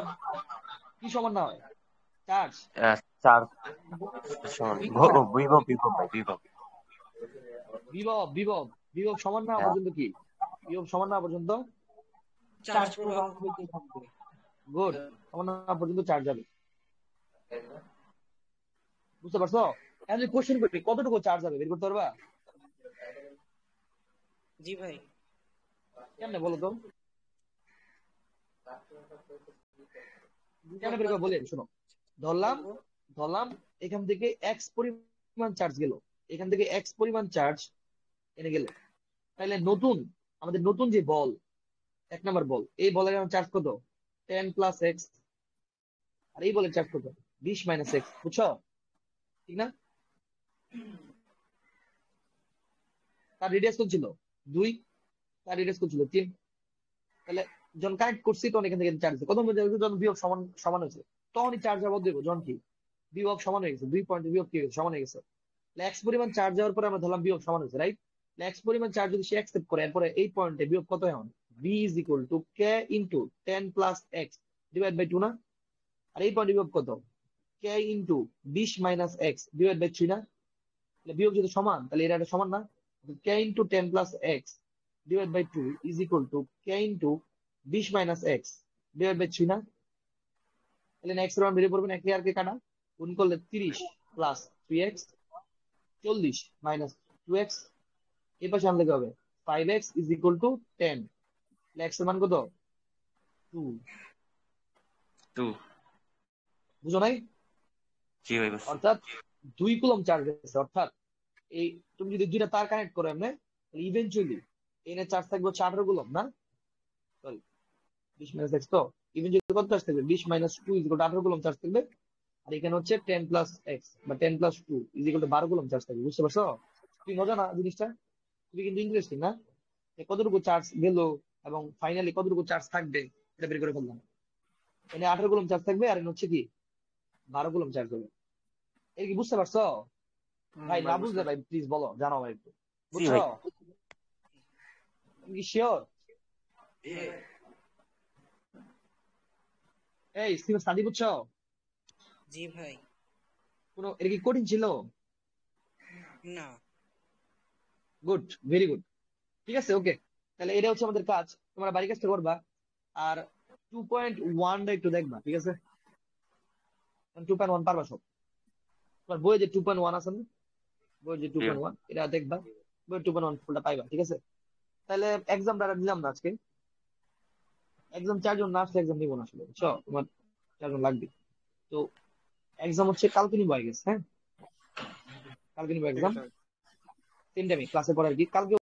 [SPEAKER 1] কি সমান না হয়? চার্জ,
[SPEAKER 2] চার সমান বিভব বিভব ভাই বিভব।
[SPEAKER 1] বিভব বিভব বিভব সমান না হওয়া
[SPEAKER 2] হ্যাঁ
[SPEAKER 1] পর্যন্ত কি? বিভব সমান না হওয়া পর্যন্ত
[SPEAKER 4] চার্জ প্রবাহ হইতে থাকবে।
[SPEAKER 1] গুড, সমান না হওয়া পর্যন্ত চার্জ যাবে, বুঝতে পারছো? এখন যদি কোশ্চেন করি কতটুকু চার্জ যাবে বের করতে পারবা?
[SPEAKER 4] জি ভাই।
[SPEAKER 1] কেমনে বলো তো? কেমনে বের করে বলি আমি, শোনো। ধরলাম
[SPEAKER 4] বলবো
[SPEAKER 1] ধরলাম এখান থেকে এক্স পরিমাণ চার্জ গেল, এখান থেকে এক্স পরিমাণ চার্জ এনে গেল, তাহলে নতুন আমাদের নতুন যে বল, 1 নাম্বার বল, এই বলের চার্জ কত? 10 প্লাস এক্স, আর এই বলের চার্জ কত? 20 মাইনাস এক্স, বুঝছো? ঠিক না? তার রেডিয়াস কত ছিল 2, তার রেডিয়াস কত ছিল 3। তাহলে যখন কানেক্ট করছি তখন এখান থেকে চার্জ কত মধ্যে যখন বিভব সমান সমান হয়েছে তখনই চার্জ আবার দেবো, যখন কি বিভব সমান হয়ে গেছে, 2 পয়েন্ট বিভব কি হয়েছে সমান হয়ে গেছে। এক্স পরিমাণ চার্জ যাওয়ার পরে আমরা ধরলাম বিভব সমান হয়েছে, রাইট। এক্স পরিমাণ চার্জ যদি সে অ্যাকসেপ্ট করে, এরপরে এই পয়েন্টে বিভব কত এখন V is equal to K into 10 plus X divide by 2 না। আর এই পয়েন্টে বিভব কত K into 20 minus X divide by 3 না। তাহলে বিভব যদি সমান তাহলে এটা সমান না, K into 10 plus X divide by 2 is equal to K into 20 minus X divide by 3 না। তাহলে এক্স এর মান বেরিয়ে পড়বে না, কে আর কে কাটা, গুণ করলে 30 প্লাস 3x 40 মাইনাস 2x, এই পাশে আনলে কি হবে 5x is equal two 10। X এর মান কত 2,
[SPEAKER 2] 2
[SPEAKER 1] বুঝো নাই?
[SPEAKER 2] জি ভাই বস।
[SPEAKER 1] অর্থাৎ 2 কুলম চার্জ আছে, অর্থাৎ এই তুমি যদি দুইটা তার কানেক্ট করো এমনি তাহলে ইভেনচুয়ালি এনে চার্জ থাকবে 18 কুলম না, সরি 20 মাইনাস x, তো ইভেনচুয়ালি কত চার্জ থাকবে 20 minus 2 is equal two 18 coulomb charge থাকবে। আর এখানে হচ্ছে 10 প্লাস x বা 10 plus 2 is equal two 12 coulomb charge থাকবে। বুঝতে পারছো? তুমি মজা না জিনিসটা, খুবই কিন্তু ইন্টারেস্টিং না, যে কতটুকু চার্জ গেল এবং ফাইনালি কতটুকু চার্জ থাকবে এটা বের করে ফেললাম। এনে 18 কুলম চার্জ থাকবে আর এনে হচ্ছে কি 12 কুলম চার্জ হবে। এই কি বুঝতে পারছো ভাই? না বুঝলে ভাই প্লিজ বলো, জানাও ভাই একটু।
[SPEAKER 2] জি
[SPEAKER 1] বুঝছো?
[SPEAKER 2] ভাই।
[SPEAKER 1] তুমি কি শিওর? এই স্টিভেন স্টাডি বুঝছো?
[SPEAKER 4] জি ভাই।
[SPEAKER 1] এটা কি কঠিন ছিল?
[SPEAKER 4] না।
[SPEAKER 1] Good, very good. ঠিক আছে, ওকে। তাহলে এটা হচ্ছে আমাদের কাজ, তোমরা বাড়ির কাজটা করবা। আর 2.1টা একটু দেখবা, ঠিক আছে? 2.1 পারবা সব? তোমার বইয়ে যে 2.1 আছে না, বইয়ে যে 2.1 এটা দেখবা, বইয়ে 2.1 ফুলটা পাইবা, ঠিক আছে? তাহলে এক্সামটা দিলাম না আজকে, এক্সাম 4 জন না আসলে এক্সাম নিবো না আসলে, বুঝছো? তোমার 4 জন লাগবে। তো এক্সাম হচ্ছে কালকে নিবো, আই গেস। হ্যাঁ, কালকে নিবো এক্সাম, সেম টাইমে ক্লাসে পড়ে আর কি। কালকে